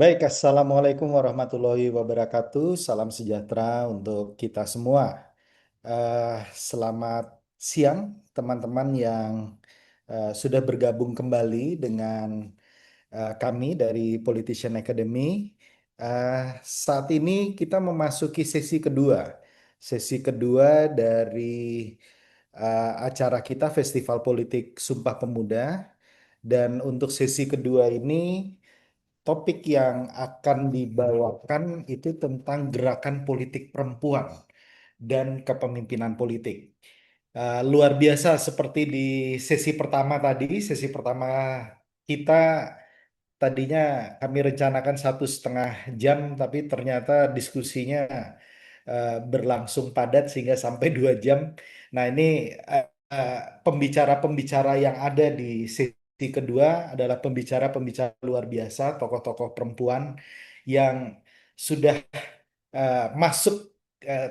Baik, Assalamualaikum warahmatullahi wabarakatuh. Salam sejahtera untuk kita semua. Selamat siang, teman-teman yang sudah bergabung kembali dengan kami dari Politician Academy. Saat ini kita memasuki sesi kedua. Sesi kedua dari acara kita Festival Politik Sumpah Pemuda. Dan untuk sesi kedua ini topik yang akan dibawakan itu tentang gerakan politik perempuan dan kepemimpinan politik. Luar biasa seperti di sesi pertama tadi, sesi pertama kita tadinya kami rencanakan 1,5 jam, tapi ternyata diskusinya berlangsung padat sehingga sampai 2 jam. Nah ini eh, eh, pembicara-pembicara yang ada di sesi kedua adalah pembicara-pembicara luar biasa, tokoh-tokoh perempuan yang sudah masuk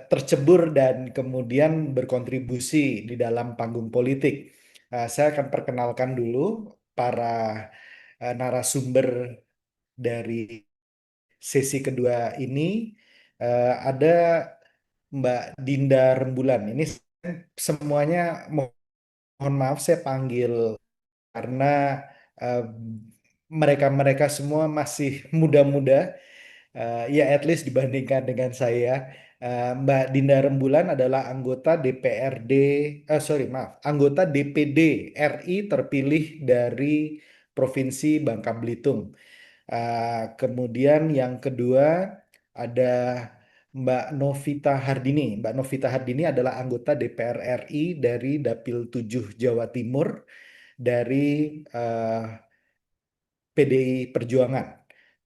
tercebur dan kemudian berkontribusi di dalam panggung politik. Saya akan perkenalkan dulu para narasumber dari sesi kedua ini. Ada Mbak Dinda Rembulan. Ini semuanya mohon maaf saya panggil karena eh, mereka-mereka semua masih muda-muda. Ya, at least dibandingkan dengan saya. Mbak Dinda Rembulan adalah anggota DPRD, sorry maaf, anggota DPD RI terpilih dari Provinsi Bangka Belitung. Kemudian yang kedua ada Mbak Novita Hardini. Mbak Novita Hardini adalah anggota DPR RI dari Dapil 7 Jawa Timur dari eh, PDI Perjuangan.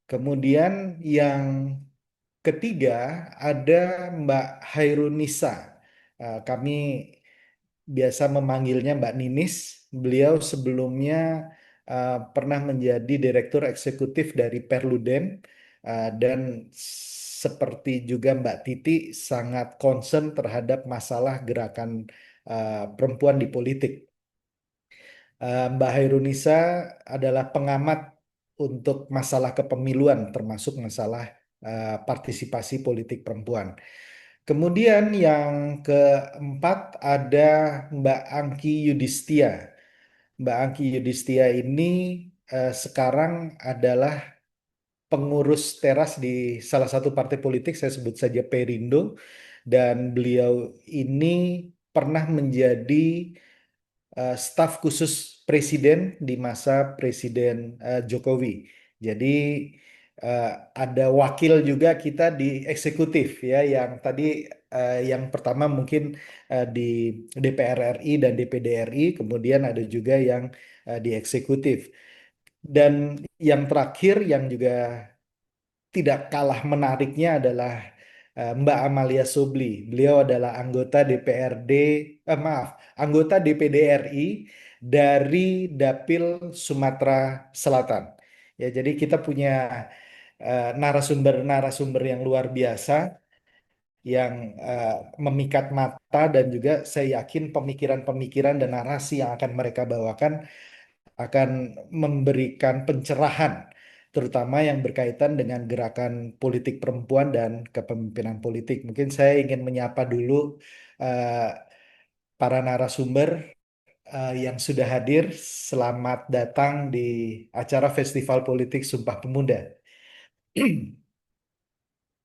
Kemudian yang ketiga ada Mbak Hairunisa. Kami biasa memanggilnya Mbak Ninis. Beliau sebelumnya pernah menjadi Direktur Eksekutif dari Perludem dan seperti juga Mbak Titi sangat concern terhadap masalah gerakan perempuan di politik. Mbak Hairunisa adalah pengamat untuk masalah kepemiluan, termasuk masalah partisipasi politik perempuan. Kemudian yang keempat ada Mbak Angki Yudhistia. Mbak Angki Yudhistia ini sekarang adalah pengurus teras di salah satu partai politik, saya sebut saja Perindo, dan beliau ini pernah menjadi staf khusus presiden di masa Presiden Jokowi. Jadi eh, ada wakil juga kita di eksekutif ya, yang tadi yang pertama mungkin di DPR RI dan DPD RI, kemudian ada juga yang di eksekutif. Dan yang terakhir yang juga tidak kalah menariknya adalah Mbak Amalia Sobli. Beliau adalah anggota DPRD, maaf, anggota DPD RI dari Dapil Sumatera Selatan. Ya, jadi kita punya narasumber-narasumber yang luar biasa yang memikat mata dan juga saya yakin pemikiran-pemikiran dan narasi yang akan mereka bawakan akan memberikan pencerahan, terutama yang berkaitan dengan gerakan politik perempuan dan kepemimpinan politik. Mungkin saya ingin menyapa dulu eh, para narasumber yang sudah hadir. Selamat datang di acara Festival Politik Sumpah Pemuda.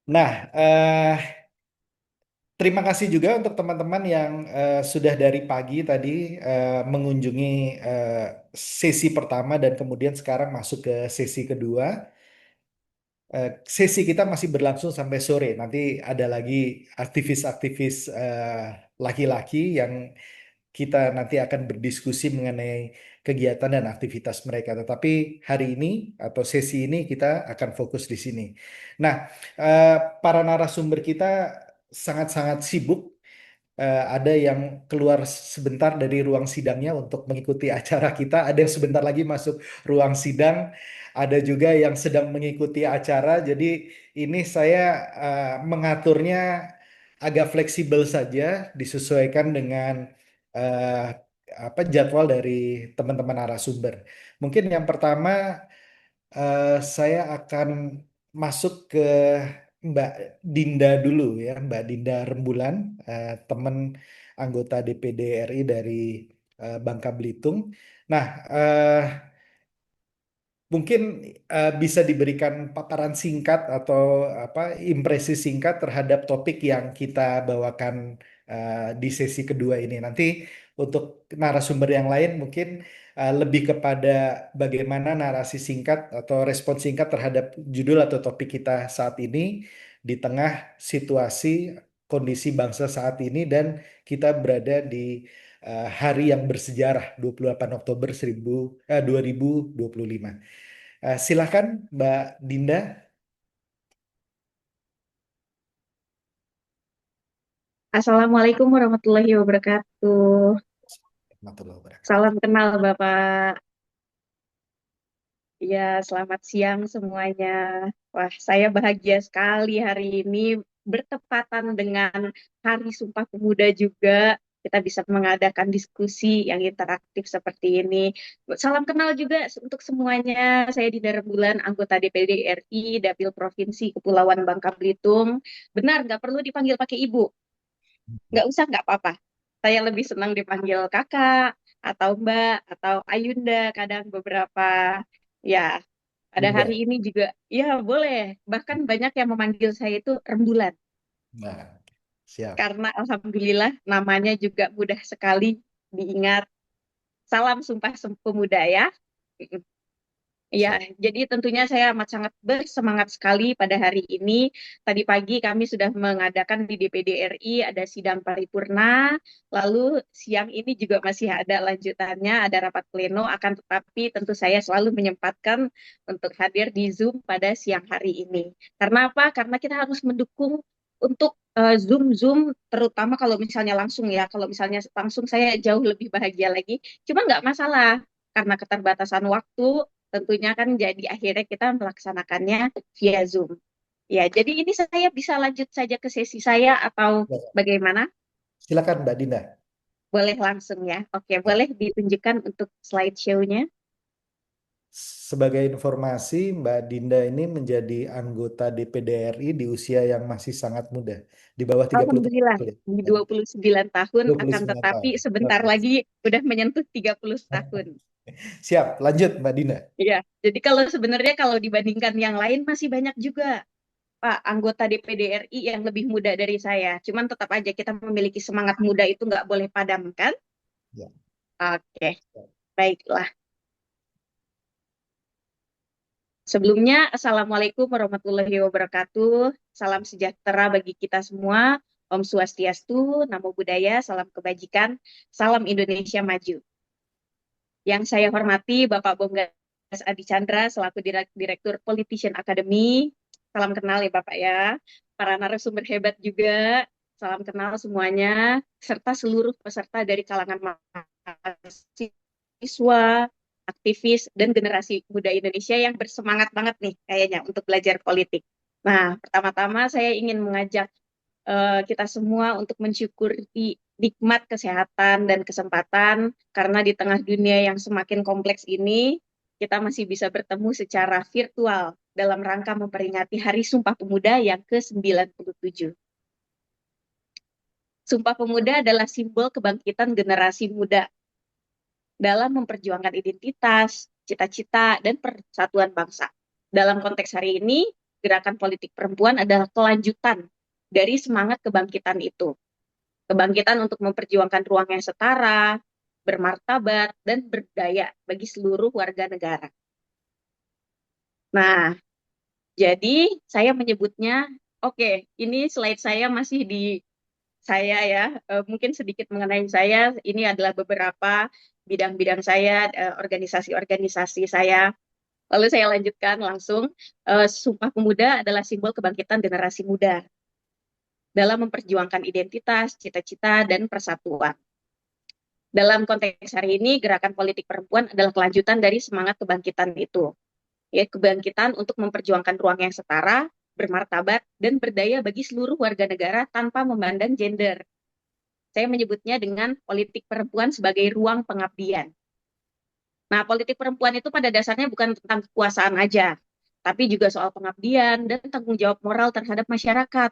Nah, terima kasih juga untuk teman-teman yang sudah dari pagi tadi mengunjungi eh, sesi pertama dan kemudian sekarang masuk ke sesi kedua. Sesi kita masih berlangsung sampai sore. Nanti ada lagi aktivis-aktivis laki-laki yang kita nanti akan berdiskusi mengenai kegiatan dan aktivitas mereka. Tetapi hari ini atau sesi ini kita akan fokus di sini. Nah, eh, para narasumber kita sangat-sangat sibuk. Ada yang keluar sebentar dari ruang sidangnya untuk mengikuti acara kita, ada yang sebentar lagi masuk ruang sidang, ada juga yang sedang mengikuti acara. Jadi ini saya mengaturnya agak fleksibel saja, disesuaikan dengan eh, jadwal dari teman-teman narasumber. Mungkin yang pertama saya akan masuk ke Mbak Dinda dulu ya, Mbak Dinda Rembulan, teman anggota DPD RI dari Bangka Belitung. Nah, mungkin bisa diberikan paparan singkat atau apa impresi singkat terhadap topik yang kita bawakan di sesi kedua ini. Nanti untuk narasumber yang lain mungkin lebih kepada bagaimana narasi singkat atau respon singkat terhadap judul atau topik kita saat ini di tengah situasi kondisi bangsa saat ini dan kita berada di hari yang bersejarah 28 Oktober 2025. Silakan Mbak Dinda. Assalamualaikum warahmatullahi wabarakatuh. Warahmatullahi wabarakatuh. Salam kenal Bapak. Ya, selamat siang semuanya. Wah, saya bahagia sekali hari ini bertepatan dengan Hari Sumpah Pemuda juga. Kita bisa mengadakan diskusi yang interaktif seperti ini. Salam kenal juga untuk semuanya. Saya Dinda Rembulan, anggota DPD RI, Dapil Provinsi Kepulauan Bangka Belitung. Benar, nggak perlu dipanggil pakai ibu. Nggak usah, nggak apa-apa. Saya lebih senang dipanggil kakak, atau mbak, atau ayunda, kadang beberapa. Ya, pada hari Bunda. ini juga, ya boleh. Bahkan banyak yang memanggil saya itu rembulan. Nah, siap. Karena Alhamdulillah namanya juga mudah sekali diingat. Salam Sumpah Pemuda ya. Ya, Siap. jadi tentunya saya amat sangat bersemangat sekali pada hari ini. Tadi pagi kami sudah mengadakan di DPD RI ada sidang paripurna, lalu siang ini juga masih ada lanjutannya, ada rapat pleno, akan tetapi tentu saya selalu menyempatkan untuk hadir di Zoom pada siang hari ini. Karena apa? Karena kita harus mendukung untuk Zoom-Zoom, terutama kalau misalnya langsung ya, kalau misalnya langsung saya jauh lebih bahagia lagi, cuma nggak masalah, karena keterbatasan waktu, tentunya kan jadi akhirnya kita melaksanakannya via Zoom. Ya, jadi ini saya bisa lanjut saja ke sesi saya atau Ya, bagaimana? silakan Mbak Dinda. Boleh langsung ya. Oke, Ya. boleh ditunjukkan untuk slideshow-nya. Sebagai informasi, Mbak Dinda ini menjadi anggota DPD RI di usia yang masih sangat muda, di bawah 30 tahun. Alhamdulillah, Betul ya? di 29 tahun akan 29 tetapi tahun. sebentar Oke. lagi udah menyentuh 30 tahun. Siap, lanjut Mbak Dinda. Ya, jadi kalau sebenarnya kalau dibandingkan yang lain masih banyak juga Pak anggota DPD RI yang lebih muda dari saya. Cuman tetap aja kita memiliki semangat muda itu nggak boleh padam kan? Ya. Oke, baiklah. Sebelumnya, Assalamualaikum warahmatullahi wabarakatuh. Salam sejahtera bagi kita semua. Om Swastiastu, Namo Buddhaya, salam kebajikan, salam Indonesia Maju. Yang saya hormati Bapak Bonggas Adi Chandra selaku Direktur Politician Academy. Salam kenal ya Bapak ya. Para narasumber hebat juga, salam kenal semuanya, serta seluruh peserta dari kalangan mahasiswa, aktivis, dan generasi muda Indonesia yang bersemangat banget nih kayaknya untuk belajar politik. Nah, pertama-tama saya ingin mengajak kita semua untuk mensyukuri nikmat kesehatan dan kesempatan karena di tengah dunia yang semakin kompleks ini kita masih bisa bertemu secara virtual dalam rangka memperingati Hari Sumpah Pemuda yang ke-97. Sumpah Pemuda adalah simbol kebangkitan generasi muda dalam memperjuangkan identitas, cita-cita, dan persatuan bangsa. Dalam konteks hari ini, gerakan politik perempuan adalah kelanjutan dari semangat kebangkitan itu. Kebangkitan untuk memperjuangkan ruang yang setara, bermartabat, dan berdaya bagi seluruh warga negara. Nah, jadi saya menyebutnya, oke, ini slide saya masih di saya ya, mungkin sedikit mengenai saya, ini adalah beberapa bidang-bidang saya, organisasi-organisasi saya. Lalu saya lanjutkan langsung, Sumpah Pemuda adalah simbol kebangkitan generasi muda dalam memperjuangkan identitas, cita-cita, dan persatuan. Dalam konteks hari ini, gerakan politik perempuan adalah kelanjutan dari semangat kebangkitan itu. Ya, kebangkitan untuk memperjuangkan ruang yang setara, bermartabat, dan berdaya bagi seluruh warga negara tanpa memandang gender. Saya menyebutnya dengan politik perempuan sebagai ruang pengabdian. Nah, politik perempuan itu pada dasarnya bukan tentang kekuasaan aja, tapi juga soal pengabdian dan tanggung jawab moral terhadap masyarakat.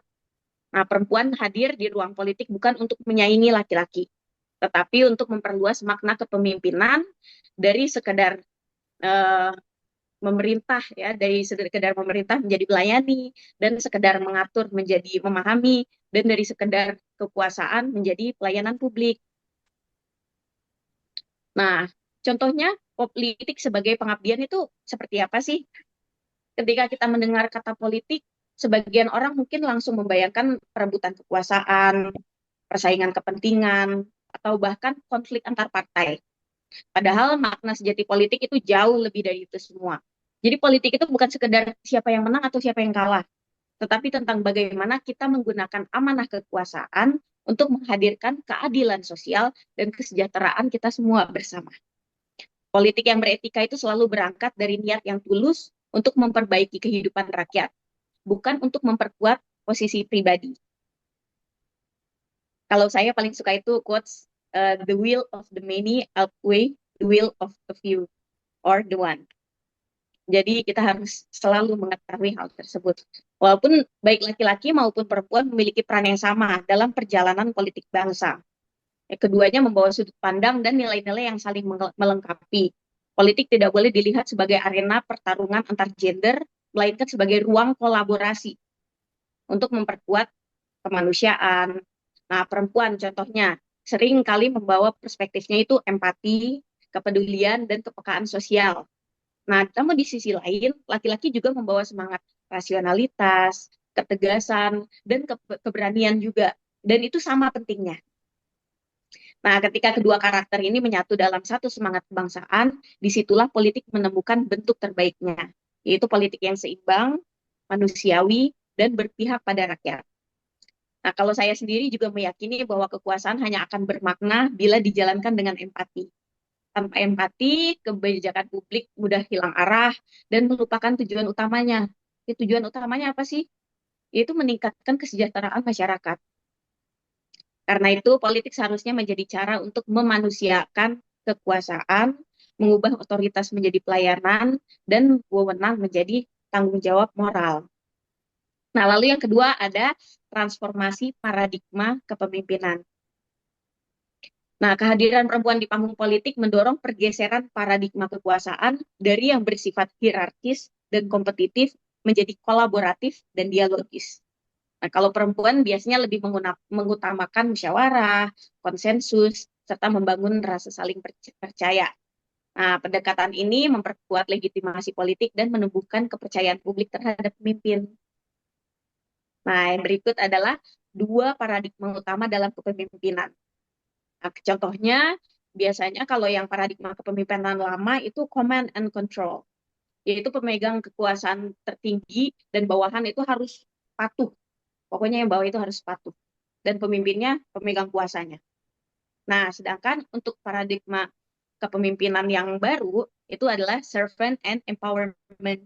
Nah, perempuan hadir di ruang politik bukan untuk menyaingi laki-laki, tetapi untuk memperluas makna kepemimpinan dari sekedar eh, memerintah ya, dari sekedar memerintah menjadi melayani, dan sekedar mengatur menjadi memahami, dan dari sekedar kekuasaan menjadi pelayanan publik. Nah, contohnya politik sebagai pengabdian itu seperti apa sih? Ketika kita mendengar kata politik, sebagian orang mungkin langsung membayangkan perebutan kekuasaan, persaingan kepentingan, atau bahkan konflik antar partai. Padahal makna sejati politik itu jauh lebih dari itu semua. Jadi politik itu bukan sekedar siapa yang menang atau siapa yang kalah, tetapi tentang bagaimana kita menggunakan amanah kekuasaan untuk menghadirkan keadilan sosial dan kesejahteraan kita semua bersama. Politik yang beretika itu selalu berangkat dari niat yang tulus untuk memperbaiki kehidupan rakyat, bukan untuk memperkuat posisi pribadi. Kalau saya paling suka itu quotes, the will of the many outweigh the will of the few or the one. Jadi kita harus selalu mengetahui hal tersebut. Walaupun baik laki-laki maupun perempuan memiliki peran yang sama dalam perjalanan politik bangsa. Keduanya membawa sudut pandang dan nilai-nilai yang saling melengkapi. Politik tidak boleh dilihat sebagai arena pertarungan antar gender, melainkan sebagai ruang kolaborasi untuk memperkuat kemanusiaan. Nah, perempuan contohnya sering kali membawa perspektifnya itu empati, kepedulian, dan kepekaan sosial. Nah, namun di sisi lain, laki-laki juga membawa semangat rasionalitas, ketegasan, dan keberanian juga. Dan itu sama pentingnya. Nah, ketika kedua karakter ini menyatu dalam satu semangat kebangsaan, disitulah politik menemukan bentuk terbaiknya, yaitu politik yang seimbang, manusiawi, dan berpihak pada rakyat. Nah, kalau saya sendiri juga meyakini bahwa kekuasaan hanya akan bermakna bila dijalankan dengan empati. Tanpa empati, kebijakan publik mudah hilang arah dan melupakan tujuan utamanya. Tujuan utamanya apa sih? Yaitu meningkatkan kesejahteraan masyarakat. Karena itu, politik seharusnya menjadi cara untuk memanusiakan kekuasaan, mengubah otoritas menjadi pelayanan, dan wewenang menjadi tanggung jawab moral. Nah, lalu yang kedua ada transformasi paradigma kepemimpinan. Nah, kehadiran perempuan di panggung politik mendorong pergeseran paradigma kekuasaan dari yang bersifat hierarkis dan kompetitif menjadi kolaboratif dan dialogis. Nah, kalau perempuan biasanya lebih mengutamakan musyawarah, konsensus, serta membangun rasa saling percaya. Nah, pendekatan ini memperkuat legitimasi politik dan menumbuhkan kepercayaan publik terhadap pemimpin. Nah, yang berikut adalah dua paradigma utama dalam kepemimpinan. Nah, contohnya, biasanya kalau yang paradigma kepemimpinan lama itu command and control, yaitu pemegang kekuasaan tertinggi dan bawahan itu harus patuh. Pokoknya yang bawah itu harus patuh. Dan pemimpinnya pemegang kuasanya. Nah, sedangkan untuk paradigma kepemimpinan yang baru, itu adalah servant and empowerment.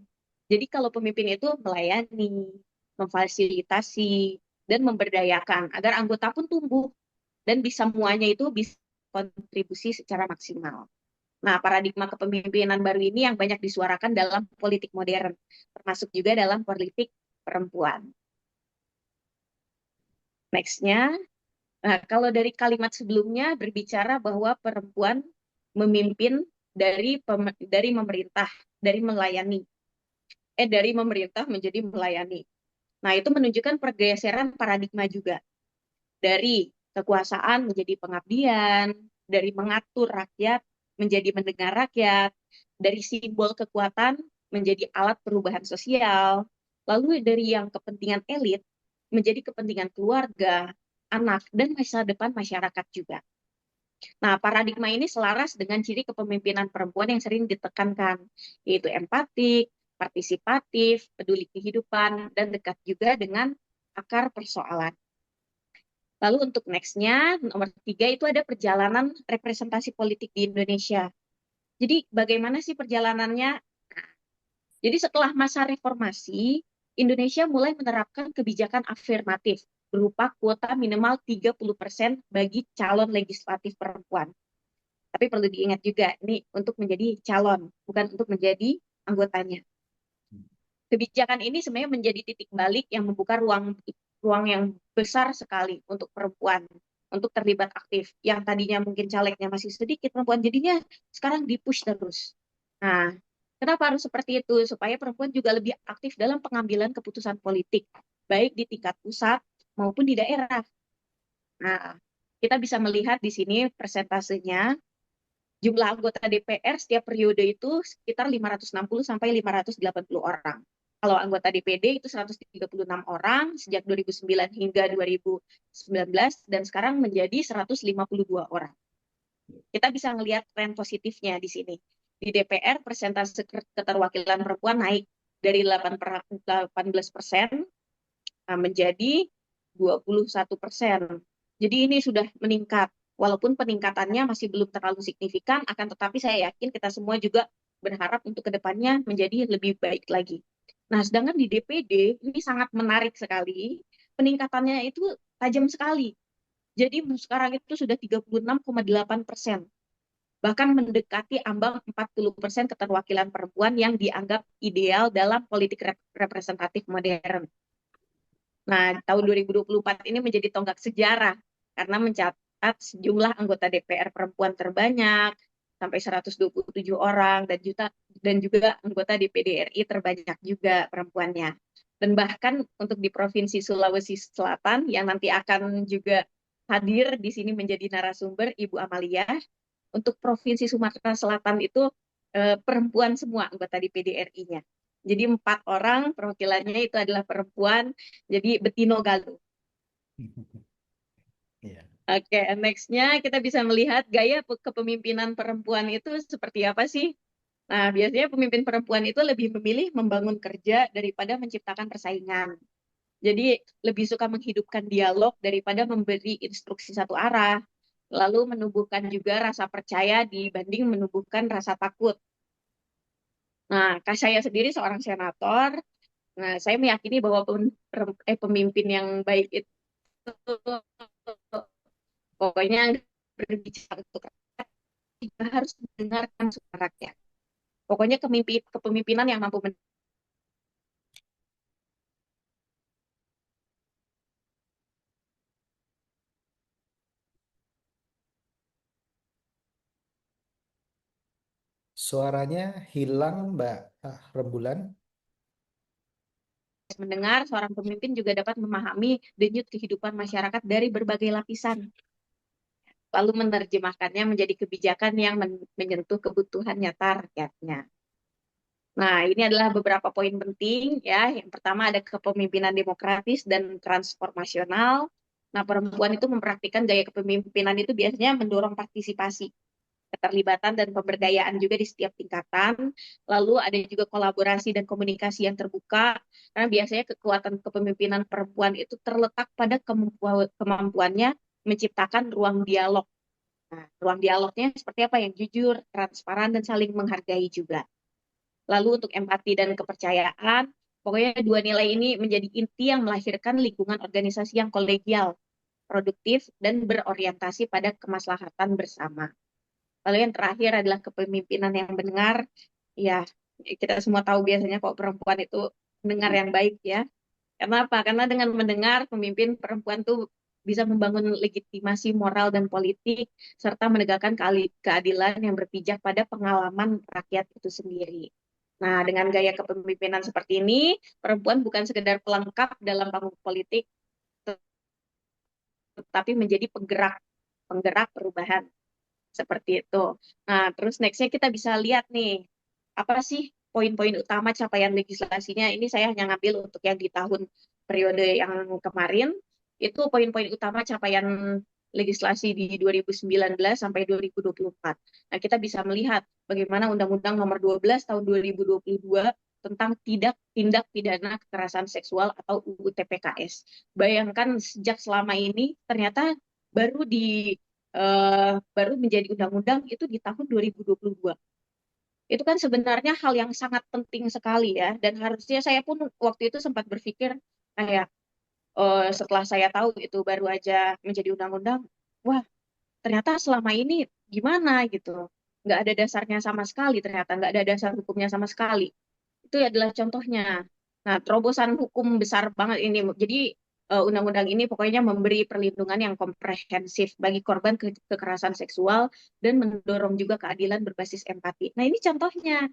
Jadi kalau pemimpin itu melayani, memfasilitasi, dan memberdayakan agar anggota pun tumbuh dan bisa semuanya itu bisa kontribusi secara maksimal. Nah, paradigma kepemimpinan baru ini yang banyak disuarakan dalam politik modern, termasuk juga dalam politik perempuan. Next-nya, nah, kalau dari kalimat sebelumnya berbicara bahwa perempuan memimpin dari memerintah, dari melayani, dari memerintah menjadi melayani. Nah, itu menunjukkan pergeseran paradigma juga dari kekuasaan menjadi pengabdian, dari mengatur rakyat menjadi mendengar rakyat, dari simbol kekuatan menjadi alat perubahan sosial, lalu dari yang kepentingan elit menjadi kepentingan keluarga, anak, dan masa depan masyarakat juga. Nah, paradigma ini selaras dengan ciri kepemimpinan perempuan yang sering ditekankan, yaitu empatik, partisipatif, peduli kehidupan, dan dekat juga dengan akar persoalan. Lalu untuk next-nya, nomor 3 itu ada perjalanan representasi politik di Indonesia. Jadi bagaimana sih perjalanannya? Jadi setelah masa reformasi, Indonesia mulai menerapkan kebijakan afirmatif berupa kuota minimal 30% bagi calon legislatif perempuan. Tapi perlu diingat juga, ini untuk menjadi calon, bukan untuk menjadi anggotanya. kebijakan ini sebenarnya menjadi titik balik yang membuka ruang ruang yang besar sekali untuk perempuan untuk terlibat aktif. Yang tadinya mungkin calegnya masih sedikit perempuan, jadinya sekarang dipush terus. Nah, kenapa harus seperti itu? Supaya perempuan juga lebih aktif dalam pengambilan keputusan politik, baik di tingkat pusat maupun di daerah. Nah, kita bisa melihat di sini persentasenya jumlah anggota DPR setiap periode itu sekitar 560 sampai 580 orang. Kalau anggota DPD itu 136 orang sejak 2009 hingga 2019 dan sekarang menjadi 152 orang. Kita bisa melihat tren positifnya di sini. Di DPR persentase keterwakilan perempuan naik dari 18% menjadi 21%. Jadi ini sudah meningkat. Walaupun peningkatannya masih belum terlalu signifikan, akan tetapi saya yakin kita semua juga berharap untuk kedepannya menjadi lebih baik lagi. Nah, sedangkan di DPD ini sangat menarik sekali. Peningkatannya itu tajam sekali. Jadi sekarang itu sudah 36,8%. Bahkan mendekati ambang 40% keterwakilan perempuan yang dianggap ideal dalam politik representatif modern. Nah, tahun 2024 ini menjadi tonggak sejarah karena mencatat sejumlah anggota DPR perempuan terbanyak sampai 127 orang dan juga anggota DPD RI terbanyak juga perempuannya. Dan bahkan untuk di Provinsi Sulawesi Selatan yang nanti akan juga hadir di sini menjadi narasumber Ibu Amalia, untuk Provinsi Sumatera Selatan itu perempuan semua anggota DPD RI-nya. Jadi 4 orang perwakilannya itu adalah perempuan, jadi Betino Galuh. Iya. Oke, next-nya kita bisa melihat gaya kepemimpinan perempuan itu seperti apa sih? Nah, biasanya pemimpin perempuan itu lebih memilih membangun kerja daripada menciptakan persaingan. Jadi lebih suka menghidupkan dialog daripada memberi instruksi satu arah. Lalu menumbuhkan juga rasa percaya dibanding menumbuhkan rasa takut. Nah, saya sendiri seorang senator. Nah, saya meyakini bahwa pemimpin yang baik itu pokoknya berbicara untuk rakyat juga harus mendengarkan suara rakyat. Pokoknya kepemimpinan yang mampu Suaranya hilang, Mbak Rembulan. mendengar, seorang pemimpin juga dapat memahami denyut kehidupan masyarakat dari berbagai lapisan, lalu menerjemahkannya menjadi kebijakan yang menyentuh kebutuhan nyata rakyatnya. Nah, ini adalah beberapa poin penting ya. Yang pertama ada kepemimpinan demokratis dan transformasional. Nah, perempuan itu mempraktikkan gaya kepemimpinan itu biasanya mendorong partisipasi, keterlibatan dan pemberdayaan juga di setiap tingkatan. Lalu ada juga kolaborasi dan komunikasi yang terbuka, karena biasanya kekuatan kepemimpinan perempuan itu terletak pada kemampuannya menciptakan ruang dialog. Nah, ruang dialognya seperti apa? Yang jujur, transparan, dan saling menghargai juga. Lalu untuk empati dan kepercayaan, pokoknya dua nilai ini menjadi inti yang melahirkan lingkungan organisasi yang kolegial, produktif, dan berorientasi pada kemaslahatan bersama. Lalu yang terakhir adalah kepemimpinan yang mendengar. Ya, kita semua tahu biasanya kok perempuan itu mendengar yang baik ya. Kenapa? Karena dengan mendengar, pemimpin perempuan tuh bisa membangun legitimasi moral dan politik, serta menegakkan keadilan yang berpijak pada pengalaman rakyat itu sendiri. Nah, dengan gaya kepemimpinan seperti ini, perempuan bukan sekedar pelengkap dalam panggung politik, tetapi menjadi penggerak, penggerak perubahan seperti itu. Nah, terus nextnya kita bisa lihat nih, apa sih poin-poin utama capaian legislasinya? Ini saya hanya ngambil untuk yang di tahun periode yang kemarin. Itu poin-poin utama capaian legislasi di 2019 sampai 2024. Nah, kita bisa melihat bagaimana Undang-Undang Nomor 12 Tahun 2022 tentang tindak pidana kekerasan seksual atau UU TPKS. Bayangkan sejak selama ini ternyata baru di baru menjadi undang-undang itu di tahun 2022. Itu kan sebenarnya hal yang sangat penting sekali ya, dan harusnya saya pun waktu itu sempat berpikir kayak setelah saya tahu itu baru aja menjadi undang-undang, wah ternyata selama ini gimana gitu, nggak ada dasarnya sama sekali, ternyata nggak ada dasar hukumnya sama sekali. Itu adalah contohnya. Nah, terobosan hukum besar banget ini. Jadi undang-undang ini pokoknya memberi perlindungan yang komprehensif bagi korban kekerasan seksual dan mendorong juga keadilan berbasis empati. Nah, ini contohnya.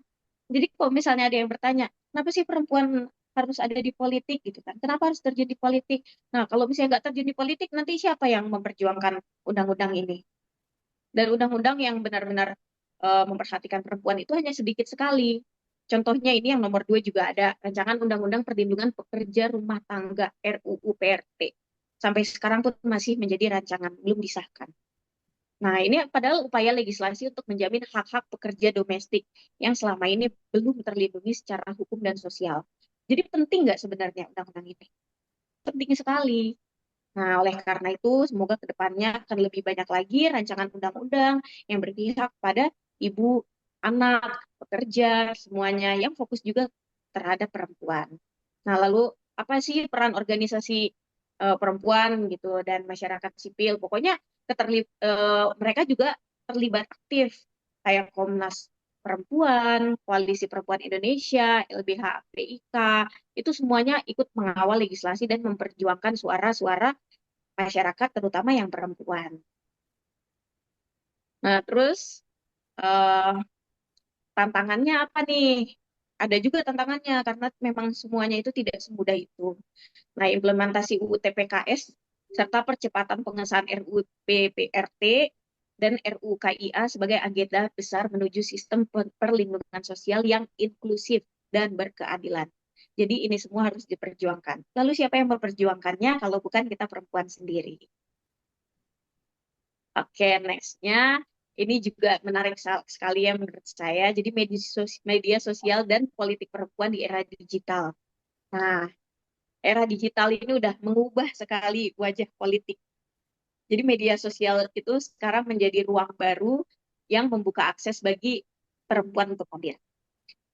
Jadi kalau misalnya ada yang bertanya, kenapa sih perempuan harus ada di politik gitu kan? Kenapa harus terjun di politik? Nah, kalau misalnya nggak terjun di politik, nanti siapa yang memperjuangkan undang-undang ini? Dan undang-undang yang benar-benar memperhatikan perempuan itu hanya sedikit sekali. Contohnya ini yang nomor 2 juga ada Rancangan Undang-Undang Perlindungan Pekerja Rumah Tangga RUU PRT. Sampai sekarang pun masih menjadi rancangan, belum disahkan. Nah, ini padahal upaya legislasi untuk menjamin hak-hak pekerja domestik yang selama ini belum terlindungi secara hukum dan sosial. Jadi penting nggak sebenarnya undang-undang ini? Penting sekali. Nah, oleh karena itu, semoga ke depannya akan lebih banyak lagi rancangan undang-undang yang berpihak pada ibu, anak, pekerja, semuanya yang fokus juga terhadap perempuan. Nah, lalu apa sih peran organisasi perempuan gitu dan masyarakat sipil? Pokoknya mereka juga terlibat aktif kayak Komnas Perempuan, Koalisi Perempuan Indonesia, LBH-PIK, itu semuanya ikut mengawal legislasi dan memperjuangkan suara-suara masyarakat, terutama yang perempuan. Nah, terus eh, tantangannya apa nih? Ada juga tantangannya karena memang semuanya itu tidak semudah itu. Nah, implementasi UU TPKS serta percepatan pengesahan RUU PPRT dan RUU KIA sebagai agenda besar menuju sistem perlindungan sosial yang inklusif dan berkeadilan. Jadi ini semua harus diperjuangkan. Lalu siapa yang memperjuangkannya kalau bukan kita perempuan sendiri? Oke, nextnya ini juga menarik sekali ya menurut saya. Jadi media sosial dan politik perempuan di era digital. Nah, era digital ini udah mengubah sekali wajah politik. Jadi media sosial itu sekarang menjadi ruang baru yang membuka akses bagi perempuan untuk hadir.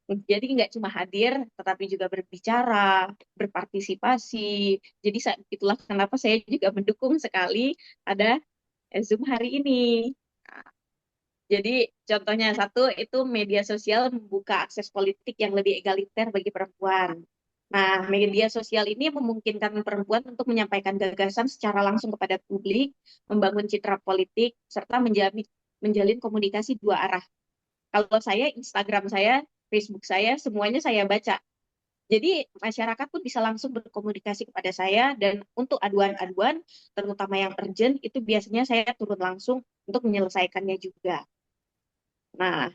Jadi nggak cuma hadir, tetapi juga berbicara, berpartisipasi. Jadi itulah kenapa saya juga mendukung sekali ada Zoom hari ini. Nah, jadi contohnya satu itu media sosial membuka akses politik yang lebih egaliter bagi perempuan. Nah, media sosial ini memungkinkan perempuan untuk menyampaikan gagasan secara langsung kepada publik, membangun citra politik, serta menjalin komunikasi dua arah. Kalau saya, Instagram saya, Facebook saya, semuanya saya baca. Jadi masyarakat pun bisa langsung berkomunikasi kepada saya dan untuk aduan-aduan, terutama yang urgent, itu biasanya saya turun langsung untuk menyelesaikannya juga. Nah,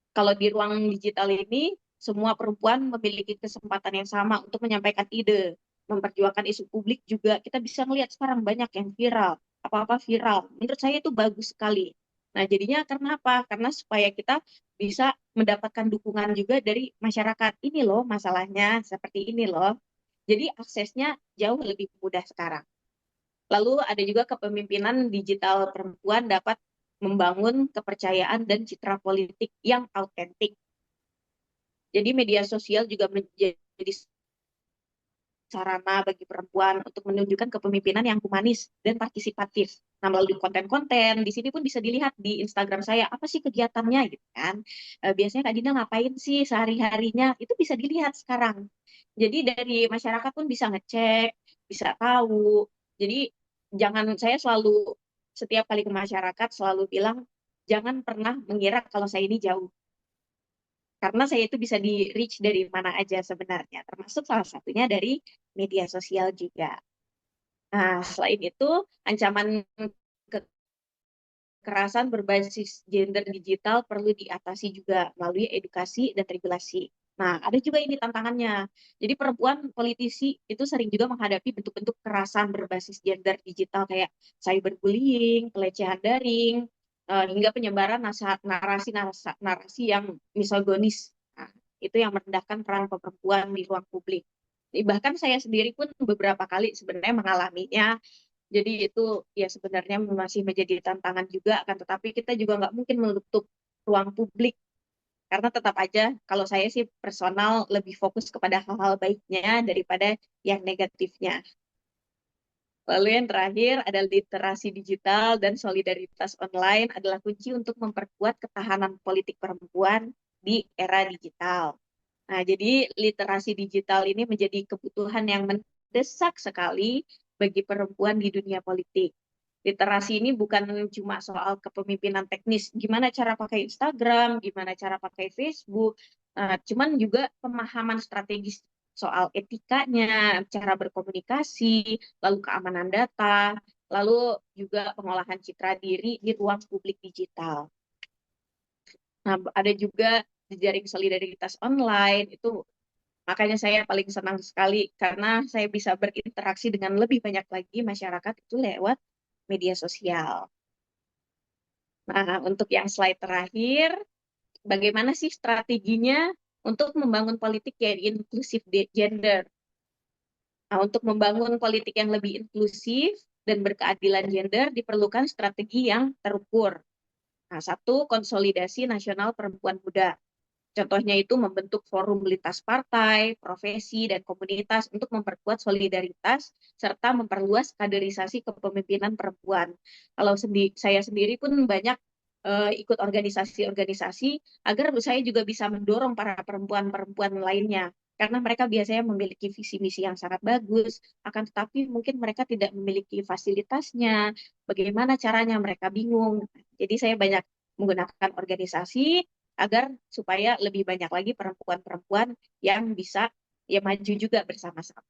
kalau di ruang digital ini, semua perempuan memiliki kesempatan yang sama untuk menyampaikan ide, memperjuangkan isu publik juga. Kita bisa melihat sekarang banyak yang viral, apa-apa viral. Menurut saya itu bagus sekali. Nah, jadinya karena apa? Karena supaya kita bisa mendapatkan dukungan juga dari masyarakat. Ini loh masalahnya, seperti ini loh. Jadi aksesnya jauh lebih mudah sekarang. Lalu ada juga kepemimpinan digital perempuan dapat membangun kepercayaan dan citra politik yang autentik. Jadi media sosial juga menjadi sarana bagi perempuan untuk menunjukkan kepemimpinan yang humanis dan partisipatif. Nah, melalui konten-konten, di sini pun bisa dilihat di Instagram saya, apa sih kegiatannya gitu kan. Biasanya Kak Dina ngapain sih sehari-harinya, itu bisa dilihat sekarang. Jadi dari masyarakat pun bisa ngecek, bisa tahu. Jadi jangan saya selalu, setiap kali ke masyarakat selalu bilang, jangan pernah mengira kalau saya ini jauh karena saya itu bisa di reach dari mana aja sebenarnya, termasuk salah satunya dari media sosial juga. Nah, selain itu, ancaman kekerasan berbasis gender digital perlu diatasi juga melalui edukasi dan regulasi. Nah, ada juga ini tantangannya. Jadi perempuan politisi itu sering juga menghadapi bentuk-bentuk kekerasan berbasis gender digital kayak cyberbullying, pelecehan daring, hingga penyebaran narasi yang misogonis. Nah, itu yang merendahkan peran perempuan di ruang publik. Bahkan saya sendiri pun beberapa kali sebenarnya mengalaminya. Jadi itu ya sebenarnya masih menjadi tantangan juga, akan tetapi kita juga nggak mungkin menutup ruang publik. Karena tetap aja, kalau saya sih personal lebih fokus kepada hal-hal baiknya daripada yang negatifnya. Lalu yang terakhir ada literasi digital dan solidaritas online adalah kunci untuk memperkuat ketahanan politik perempuan di era digital. Nah, jadi literasi digital ini menjadi kebutuhan yang mendesak sekali bagi perempuan di dunia politik. Literasi ini bukan cuma soal kepemimpinan teknis, gimana cara pakai Instagram, gimana cara pakai Facebook, cuman juga pemahaman strategis soal etikanya, cara berkomunikasi, lalu keamanan data, lalu juga pengolahan citra diri di ruang publik digital. Nah, ada juga jejaring solidaritas online, itu makanya saya paling senang sekali karena saya bisa berinteraksi dengan lebih banyak lagi masyarakat itu lewat media sosial. Nah, untuk yang slide terakhir, bagaimana sih strateginya untuk membangun politik yang inklusif gender? Nah, untuk membangun politik yang lebih inklusif dan berkeadilan gender diperlukan strategi yang terukur. Nah, satu, konsolidasi nasional perempuan muda. Contohnya itu membentuk forum lintas partai, profesi, dan komunitas untuk memperkuat solidaritas serta memperluas kaderisasi kepemimpinan perempuan. Kalau saya sendiri pun banyak ikut organisasi-organisasi agar saya juga bisa mendorong para perempuan-perempuan lainnya. Karena mereka biasanya memiliki visi misi yang sangat bagus, akan tetapi mungkin mereka tidak memiliki fasilitasnya. Bagaimana caranya mereka bingung. Jadi saya banyak menggunakan organisasi agar supaya lebih banyak lagi perempuan-perempuan yang bisa ya maju juga bersama-sama.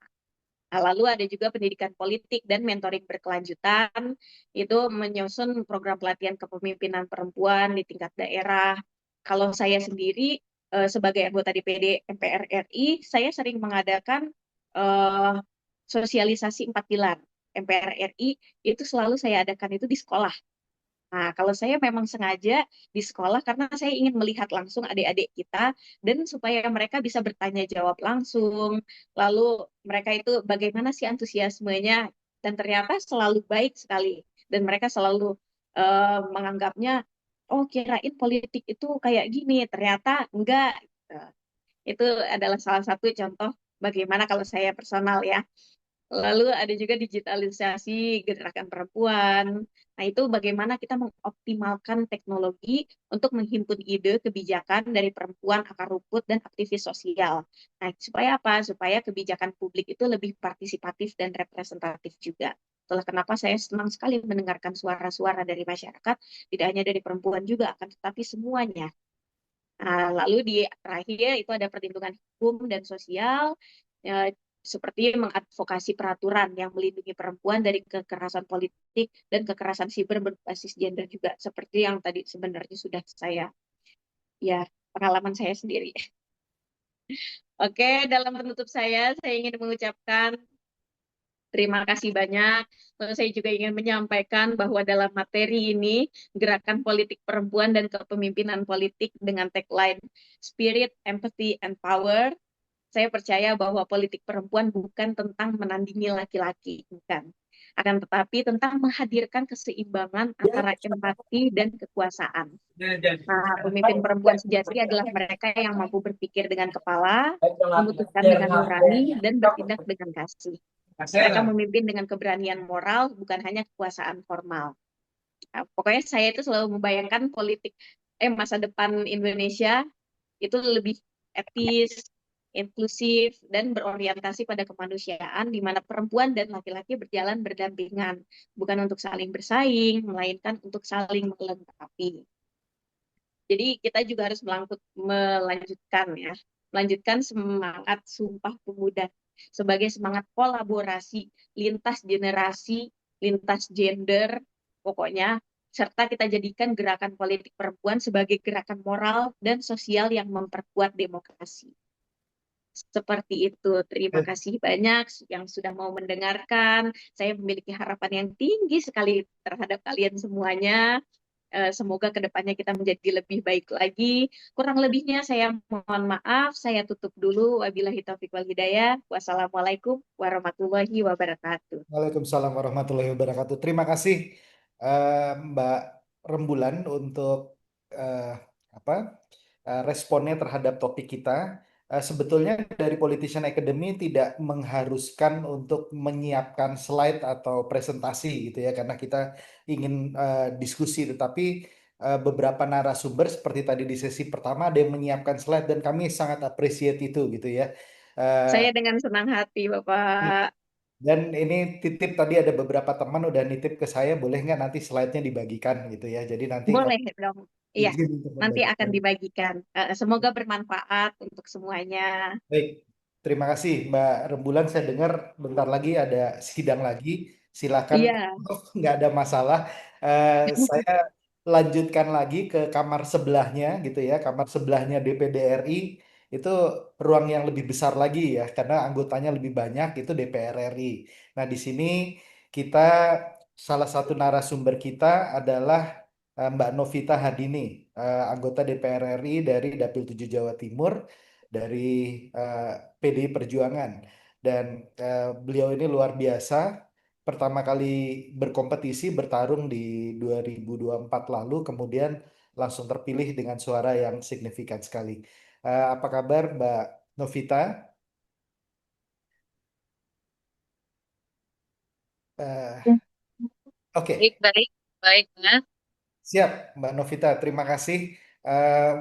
Nah, lalu ada juga pendidikan politik dan mentoring berkelanjutan, itu menyusun program pelatihan kepemimpinan perempuan di tingkat daerah. Kalau saya sendiri sebagai anggota DPD MPR RI, saya sering mengadakan eh, sosialisasi 4 pilar MPR RI, itu selalu saya adakan itu di sekolah. Nah, kalau saya memang sengaja di sekolah karena saya ingin melihat langsung adik-adik kita dan supaya mereka bisa bertanya jawab langsung. Lalu mereka itu bagaimana sih antusiasmenya dan ternyata selalu baik sekali dan mereka selalu menganggapnya oh kirain politik itu kayak gini, ternyata enggak. Gitu. Itu adalah salah satu contoh bagaimana kalau saya personal ya. Lalu ada juga digitalisasi gerakan perempuan. Nah, itu bagaimana kita mengoptimalkan teknologi untuk menghimpun ide kebijakan dari perempuan, akar rumput, dan aktivis sosial. Nah, supaya apa? Supaya kebijakan publik itu lebih partisipatif dan representatif juga. Itulah kenapa saya senang sekali mendengarkan suara-suara dari masyarakat, tidak hanya dari perempuan juga, akan tetapi semuanya. Nah, lalu di terakhir itu ada perlindungan hukum dan sosial, seperti mengadvokasi peraturan yang melindungi perempuan dari kekerasan politik dan kekerasan siber berbasis gender juga, seperti yang tadi sebenarnya sudah saya, ya pengalaman saya sendiri. Oke, dalam penutup saya ingin mengucapkan terima kasih banyak. Lalu saya juga ingin menyampaikan bahwa dalam materi ini, gerakan politik perempuan dan kepemimpinan politik dengan tagline Spirit, Empathy, and Power, saya percaya bahwa politik perempuan bukan tentang menandingi laki-laki, bukan. Akan tetapi tentang menghadirkan keseimbangan antara empati dan kekuasaan. Nah, pemimpin perempuan sejati adalah mereka yang mampu berpikir dengan kepala, memutuskan dengan nurani, dan bertindak dengan kasih. Mereka memimpin dengan keberanian moral, bukan hanya kekuasaan formal. Nah, pokoknya saya itu selalu membayangkan masa depan Indonesia itu lebih etis, inklusif, dan berorientasi pada kemanusiaan, di mana perempuan dan laki-laki berjalan berdampingan, bukan untuk saling bersaing, melainkan untuk saling melengkapi. Jadi kita juga harus melanjutkan semangat Sumpah Pemuda sebagai semangat kolaborasi lintas generasi, lintas gender, pokoknya serta kita jadikan gerakan politik perempuan sebagai gerakan moral dan sosial yang memperkuat demokrasi. Seperti itu. Terima kasih banyak yang sudah mau mendengarkan. Saya memiliki harapan yang tinggi sekali terhadap kalian semuanya. Semoga kedepannya kita menjadi lebih baik lagi. Kurang lebihnya saya mohon maaf. Saya tutup dulu. Wabillahi taufiq wal hidayah. Wassalamualaikum warahmatullahi wabarakatuh. Waalaikumsalam warahmatullahi wabarakatuh. Terima kasih Mbak Rembulan untuk eh, apa responnya terhadap topik kita. Sebetulnya dari Politician Academy tidak mengharuskan untuk menyiapkan slide atau presentasi gitu ya, karena kita ingin diskusi, tetapi beberapa narasumber seperti tadi di sesi pertama ada yang menyiapkan slide dan kami sangat appreciate itu gitu ya. Eh, Saya dengan senang hati, Bapak. dan ini titip tadi ada beberapa teman udah nitip ke saya, boleh nggak nanti slide-nya dibagikan gitu ya. Jadi nanti kalau Boleh dong. Iya, izin untuk nanti akan membagikan. dibagikan. Semoga bermanfaat untuk semuanya. Baik, terima kasih Mbak Rembulan. Saya dengar bentar lagi ada sidang lagi. Silakan, Iya. nggak ada masalah. Eh, saya lanjutkan lagi ke kamar sebelahnya gitu ya. Kamar sebelahnya DPD RI itu ruang yang lebih besar lagi ya, karena anggotanya lebih banyak itu DPR RI. Nah, di sini kita salah satu narasumber kita adalah Mbak Novita Hadini, anggota DPR RI dari Dapil 7 Jawa Timur dari eh, PDI Perjuangan dan beliau ini luar biasa pertama kali berkompetisi bertarung di 2024 lalu kemudian langsung terpilih dengan suara yang signifikan sekali. Apa kabar Mbak Novita? Eh, Baik, oke. baik, baik, Mas. Siap, Mbak Novita. Terima kasih.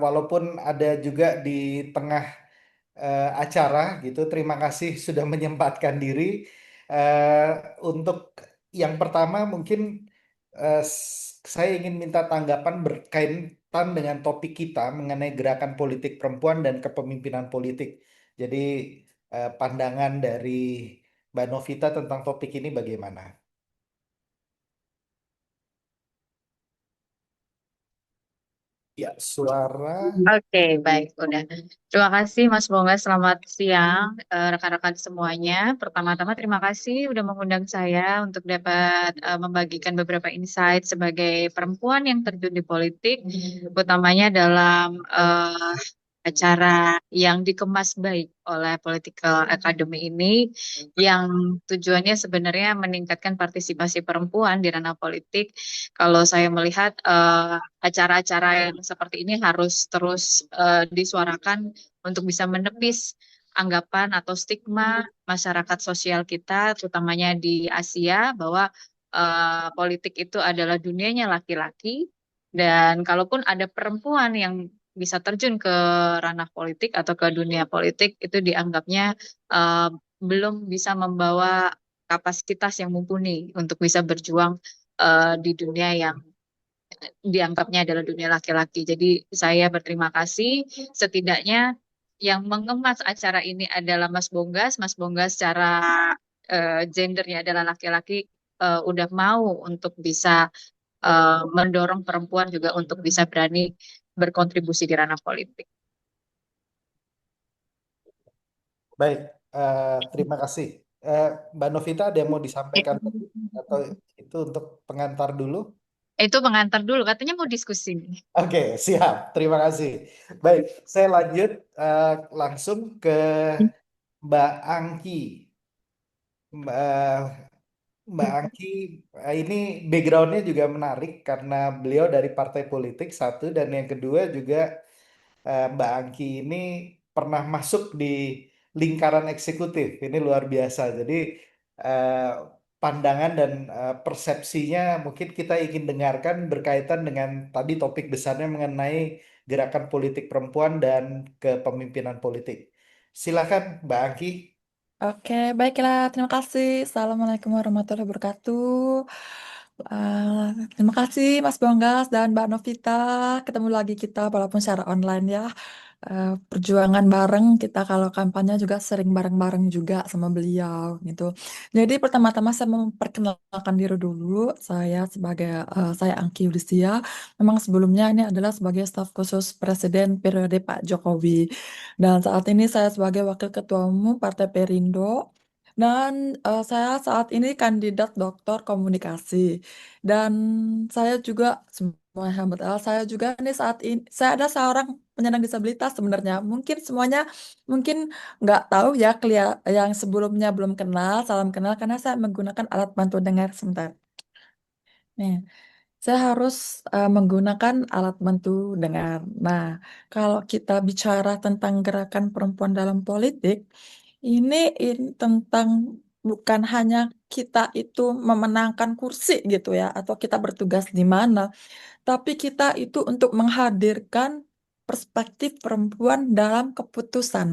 Walaupun ada juga di tengah acara gitu, terima kasih sudah menyempatkan diri. Eh, untuk yang pertama mungkin saya ingin minta tanggapan berkaitan dengan topik kita mengenai gerakan politik perempuan dan kepemimpinan politik. Jadi pandangan dari Mbak Novita tentang topik ini bagaimana? Ya, suara. Oke, baik, udah. Terima kasih, Mas Bongga. Selamat siang, rekan-rekan semuanya. Pertama-tama, terima kasih udah mengundang saya untuk dapat membagikan beberapa insight sebagai perempuan yang terjun di politik, utamanya dalam acara yang dikemas baik oleh Political Academy ini, yang tujuannya sebenarnya meningkatkan partisipasi perempuan di ranah politik. Kalau saya melihat acara-acara yang seperti ini harus terus disuarakan untuk bisa menepis anggapan atau stigma masyarakat sosial kita, terutamanya di Asia, bahwa politik itu adalah dunianya laki-laki. Dan kalaupun ada perempuan yang bisa terjun ke ranah politik atau ke dunia politik, itu dianggapnya eh, belum bisa membawa kapasitas yang mumpuni untuk bisa berjuang di dunia yang dianggapnya adalah dunia laki-laki. Jadi saya berterima kasih, setidaknya yang mengemas acara ini adalah Mas Bonggas. Mas Bonggas secara gendernya adalah laki-laki, udah mau untuk bisa mendorong perempuan juga untuk bisa berani berkontribusi di ranah politik. Baik, terima kasih. Mbak Novita ada yang mau disampaikan tadi? Atau itu untuk pengantar dulu? Itu pengantar dulu, katanya mau diskusi nih. Oke, siap. Terima kasih. Baik, saya lanjut langsung ke Mbak Angki. Mbak, Mbak Angki, ini backgroundnya juga menarik karena beliau dari partai politik satu dan yang kedua juga Mbak Angki ini pernah masuk di lingkaran eksekutif. Ini luar biasa. Jadi eh, pandangan dan persepsinya mungkin kita ingin dengarkan berkaitan dengan tadi topik besarnya mengenai gerakan politik perempuan dan kepemimpinan politik. Silakan Mbak Angki. Oke, baiklah. Terima kasih. Assalamualaikum warahmatullahi wabarakatuh. Terima kasih Mas Bonggas dan Mbak Novita. Ketemu lagi kita walaupun secara online ya. Perjuangan bareng kita kalau kampanye juga sering bareng-bareng juga sama beliau gitu. Jadi pertama-tama saya memperkenalkan diri dulu. Saya Angki Yudhistia. Memang sebelumnya ini adalah sebagai staf khusus Presiden periode Pak Jokowi. Dan saat ini saya sebagai Wakil Ketua Umum Partai Perindo. Dan saya saat ini kandidat doktor komunikasi. Dan saya juga, alhamdulillah, saya juga nih saat ini, saya ada seorang penyandang disabilitas sebenarnya. Mungkin semuanya mungkin nggak tahu ya, yang sebelumnya belum kenal, salam kenal, karena saya menggunakan alat bantu dengar sebentar. Nih. Saya harus menggunakan alat bantu dengar. Nah, kalau kita bicara tentang gerakan perempuan dalam politik, ini tentang bukan hanya kita itu memenangkan kursi gitu ya, atau kita bertugas di mana, tapi kita itu untuk menghadirkan perspektif perempuan dalam keputusan.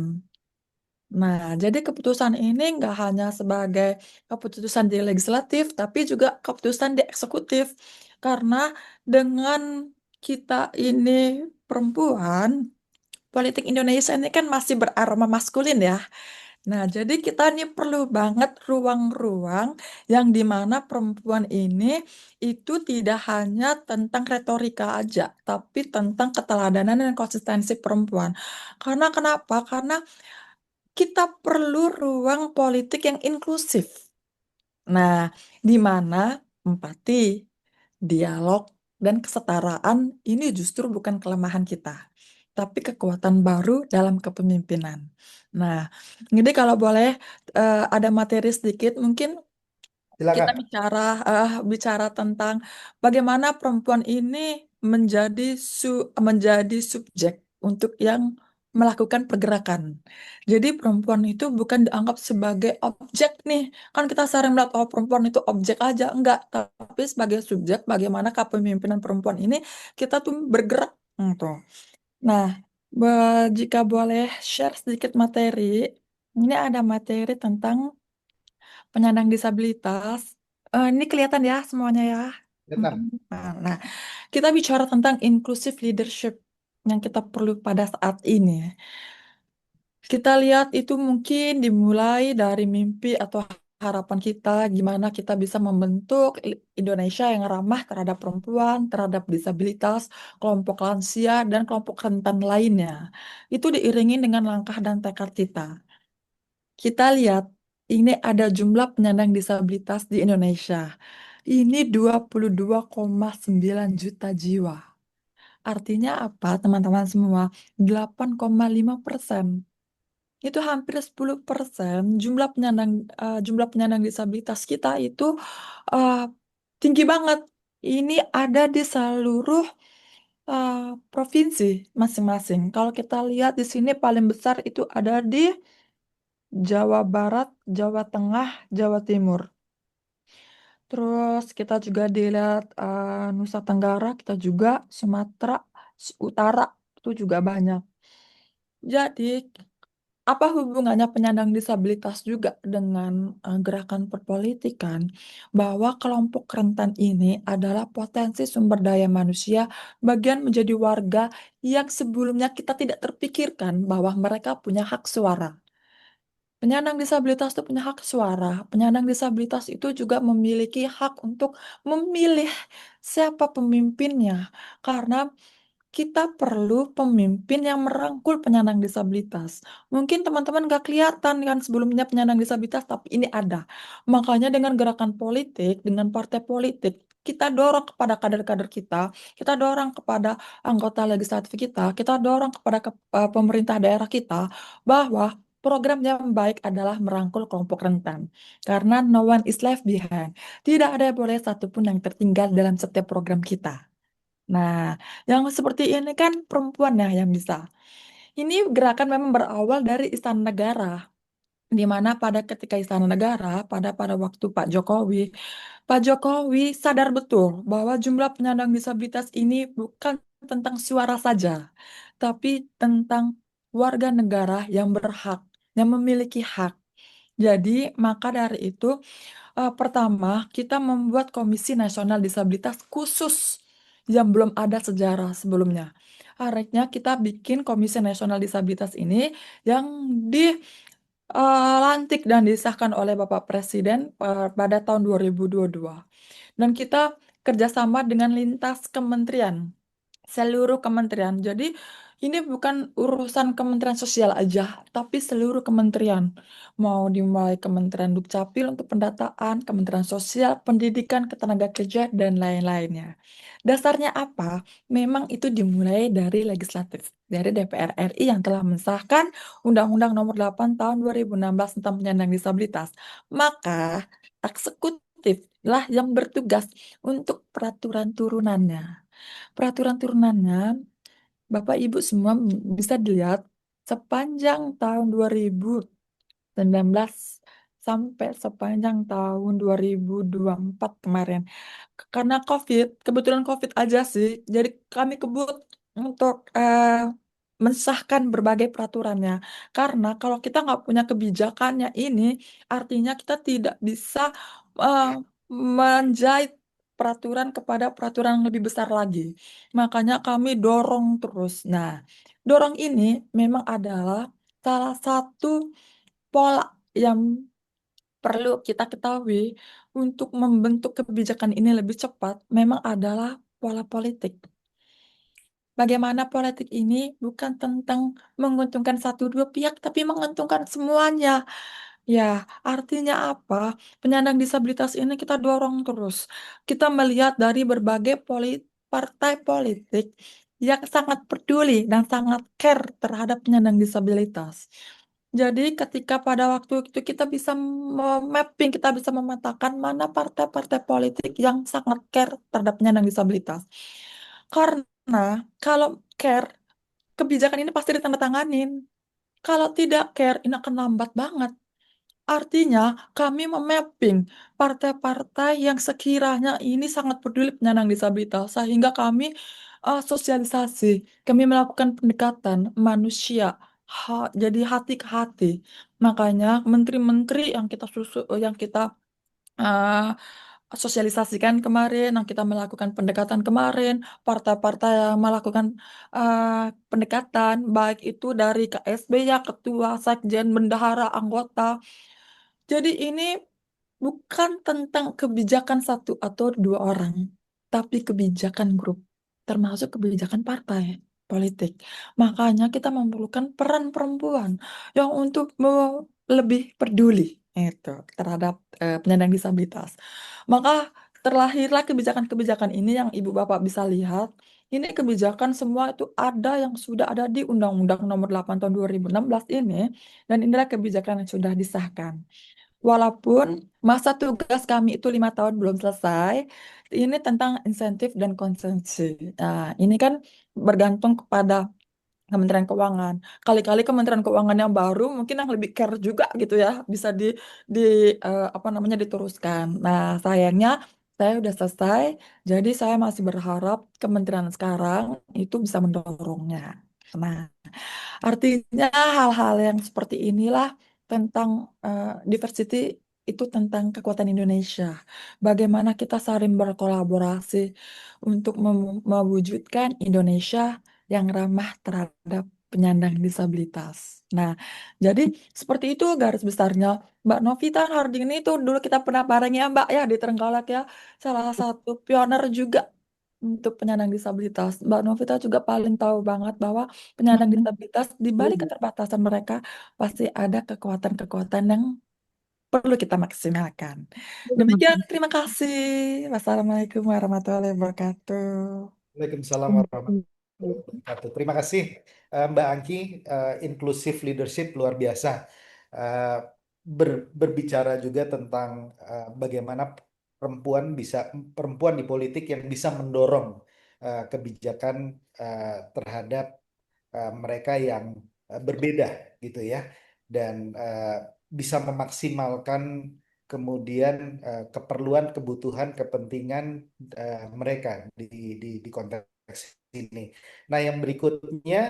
Nah, jadi keputusan ini nggak hanya sebagai keputusan di legislatif, tapi juga keputusan di eksekutif. Karena dengan kita ini perempuan, politik Indonesia ini kan masih beraroma maskulin ya. Nah, jadi kita ini perlu banget ruang-ruang yang dimana perempuan ini itu tidak hanya tentang retorika aja, tapi tentang keteladanan dan konsistensi perempuan. Karena kenapa? Karena kita perlu ruang politik yang inklusif. Nah, di mana empati, dialog, dan kesetaraan ini justru bukan kelemahan kita, tapi kekuatan baru dalam kepemimpinan. Nah, jadi kalau boleh ada materi sedikit, mungkin kita Silakan. bicara tentang bagaimana perempuan ini menjadi subjek untuk yang melakukan pergerakan. Jadi perempuan itu bukan dianggap sebagai objek nih. Kan kita sering melihat oh perempuan itu objek aja, enggak, tapi sebagai subjek bagaimana kepemimpinan perempuan ini kita tuh bergerak gitu. Nah, jika boleh share sedikit materi, ini ada materi tentang penyandang disabilitas. Ini kelihatan ya semuanya ya. Vietnam. Nah, kita bicara tentang inclusive leadership yang kita perlu pada saat ini. Kita lihat itu mungkin dimulai dari mimpi atau harapan kita, gimana kita bisa membentuk Indonesia yang ramah terhadap perempuan, terhadap disabilitas, kelompok lansia, dan kelompok rentan lainnya. Itu diiringi dengan langkah dan tekad kita. Kita lihat, ini ada jumlah penyandang disabilitas di Indonesia. Ini 22,9 juta jiwa. Artinya apa, teman-teman semua? 8,5%. Itu hampir 10% jumlah penyandang disabilitas kita itu eh, tinggi banget. Ini ada di seluruh eh, provinsi masing-masing. Kalau kita lihat di sini paling besar itu ada di Jawa Barat, Jawa Tengah, Jawa Timur. Terus kita juga dilihat Nusa Tenggara, kita juga Sumatera Utara itu juga banyak. Jadi, apa hubungannya penyandang disabilitas juga dengan gerakan perpolitikan? Bahwa kelompok rentan ini adalah potensi sumber daya manusia, bagian menjadi warga yang sebelumnya kita tidak terpikirkan bahwa mereka punya hak suara. Penyandang disabilitas itu punya hak suara. Penyandang disabilitas itu juga memiliki hak untuk memilih siapa pemimpinnya. Karena kita perlu pemimpin yang merangkul penyandang disabilitas. Mungkin teman-teman gak kelihatan kan sebelumnya penyandang disabilitas, tapi ini ada. Makanya dengan gerakan politik, dengan partai politik, kita dorong kepada kader-kader kita dorong kepada anggota legislatif kita dorong kepada pemerintah daerah kita, bahwa program yang baik adalah merangkul kelompok rentan. Karena no one is left behind. Tidak ada boleh satupun yang tertinggal dalam setiap program kita. Nah, yang seperti ini kan perempuan ya yang bisa. Ini gerakan memang berawal dari Istana Negara, di mana pada ketika Istana Negara, pada waktu Pak Jokowi sadar betul bahwa jumlah penyandang disabilitas ini bukan tentang suara saja, tapi tentang warga negara yang berhak, yang memiliki hak. Jadi, maka dari itu, pertama, kita membuat Komisi Nasional Disabilitas khusus yang belum ada sejarah sebelumnya. Akhirnya kita bikin Komisi Nasional Disabilitas ini yang dilantik dan disahkan oleh Bapak Presiden pada tahun 2022. Dan kita kerjasama dengan lintas kementerian, seluruh kementerian. Jadi ini bukan urusan Kementerian Sosial aja, tapi seluruh kementerian. Mau dimulai Kementerian Dukcapil untuk pendataan, Kementerian Sosial, Pendidikan, Ketenagakerjaan, dan lain-lainnya. Dasarnya apa? Memang itu dimulai dari legislatif, dari DPR RI yang telah mensahkan Undang-Undang Nomor 8 Tahun 2016 tentang penyandang disabilitas. Maka eksekutif lah yang bertugas untuk peraturan turunannya. Peraturan turunannya, Bapak Ibu semua bisa dilihat sepanjang tahun 2019 sampai sepanjang tahun 2024 kemarin. Karena COVID, kebetulan COVID aja sih. Jadi kami kebut untuk mensahkan berbagai peraturannya. Karena kalau kita nggak punya kebijakannya ini, artinya kita tidak bisa eh, menjahit peraturan kepada peraturan yang lebih besar lagi. Makanya kami dorong terus. Nah, dorong ini memang adalah salah satu pola yang perlu kita ketahui untuk membentuk kebijakan ini lebih cepat memang adalah pola politik. Bagaimana politik ini bukan tentang menguntungkan satu dua pihak, tapi menguntungkan semuanya. Ya, artinya apa? Penyandang disabilitas ini kita dorong terus. Kita melihat dari berbagai partai politik yang sangat peduli dan sangat care terhadap penyandang disabilitas. Jadi ketika pada waktu itu kita bisa mapping, kita bisa memetakan mana partai-partai politik yang sangat care terhadap penyandang disabilitas. Karena kalau care, kebijakan ini pasti ditandatanganin. Kalau tidak care, ini akan lambat banget. Artinya, kami memapping partai-partai yang sekiranya ini sangat peduli penyandang disabilitas, sehingga kami sosialisasi, kami melakukan pendekatan manusia, jadi hati ke hati. Makanya menteri-menteri yang kita yang kita uh, sosialisasikan kemarin, yang kita melakukan pendekatan kemarin, partai-partai yang melakukan pendekatan, baik itu dari KSB ya, ketua, sekjen, bendahara, anggota. Jadi ini bukan tentang kebijakan satu atau dua orang, tapi kebijakan grup, termasuk kebijakan partai politik. Makanya kita memerlukan peran perempuan yang untuk lebih peduli itu terhadap penyandang disabilitas. Maka terlahirlah kebijakan-kebijakan ini yang Ibu Bapak bisa lihat. Ini kebijakan semua itu ada yang sudah ada di Undang-Undang Nomor 8 Tahun 2016 ini, dan inilah kebijakan yang sudah disahkan. Walaupun masa tugas kami itu 5 tahun belum selesai, ini tentang insentif dan konsumsi. Nah, ini kan bergantung kepada Kementerian Keuangan. Kali-kali Kementerian Keuangan yang baru mungkin yang lebih care juga gitu ya, bisa di apa namanya diteruskan. Nah, sayangnya saya udah selesai, jadi saya masih berharap Kementerian sekarang itu bisa mendorongnya. Nah, artinya hal-hal yang seperti inilah tentang diversity itu tentang kekuatan Indonesia. Bagaimana kita saling berkolaborasi untuk mewujudkan Indonesia yang ramah terhadap penyandang disabilitas. Nah, jadi seperti itu garis besarnya. Mbak Novita Harding ini tuh dulu kita pernah bareng ya Mbak ya di Trenggalek ya. Salah satu pioner juga untuk penyandang disabilitas. Mbak Novita juga paling tahu banget bahwa penyandang disabilitas di balik keterbatasan mereka pasti ada kekuatan-kekuatan yang perlu kita maksimalkan. Demikian, terima kasih. Wassalamualaikum warahmatullahi wabarakatuh. Waalaikumsalam warahmatullahi wabarakatuh. Terima kasih Mbak Angki, inclusive leadership luar biasa. Eh, Berbicara juga tentang bagaimana perempuan di politik yang bisa mendorong kebijakan terhadap mereka yang berbeda gitu ya, dan bisa memaksimalkan kemudian keperluan, kebutuhan, kepentingan mereka di konteks ini. Nah, yang berikutnya,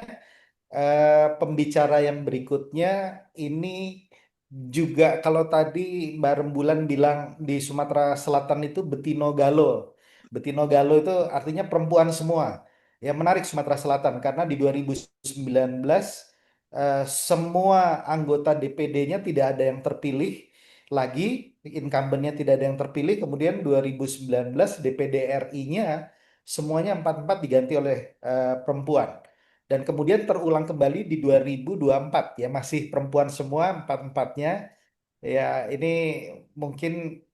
pembicara yang berikutnya ini juga, kalau tadi Mbak Rembulan bilang di Sumatera Selatan itu Betino Galo. Betino Galo itu artinya perempuan semua. Ya, menarik Sumatera Selatan karena di 2019 semua anggota DPD-nya tidak ada yang terpilih lagi, incumbent-nya tidak ada yang terpilih. Kemudian 2019 DPD RI-nya semuanya empat-empat diganti oleh perempuan. Dan kemudian terulang kembali di 2024 ya, masih perempuan semua empat-empatnya. Ya, ini mungkin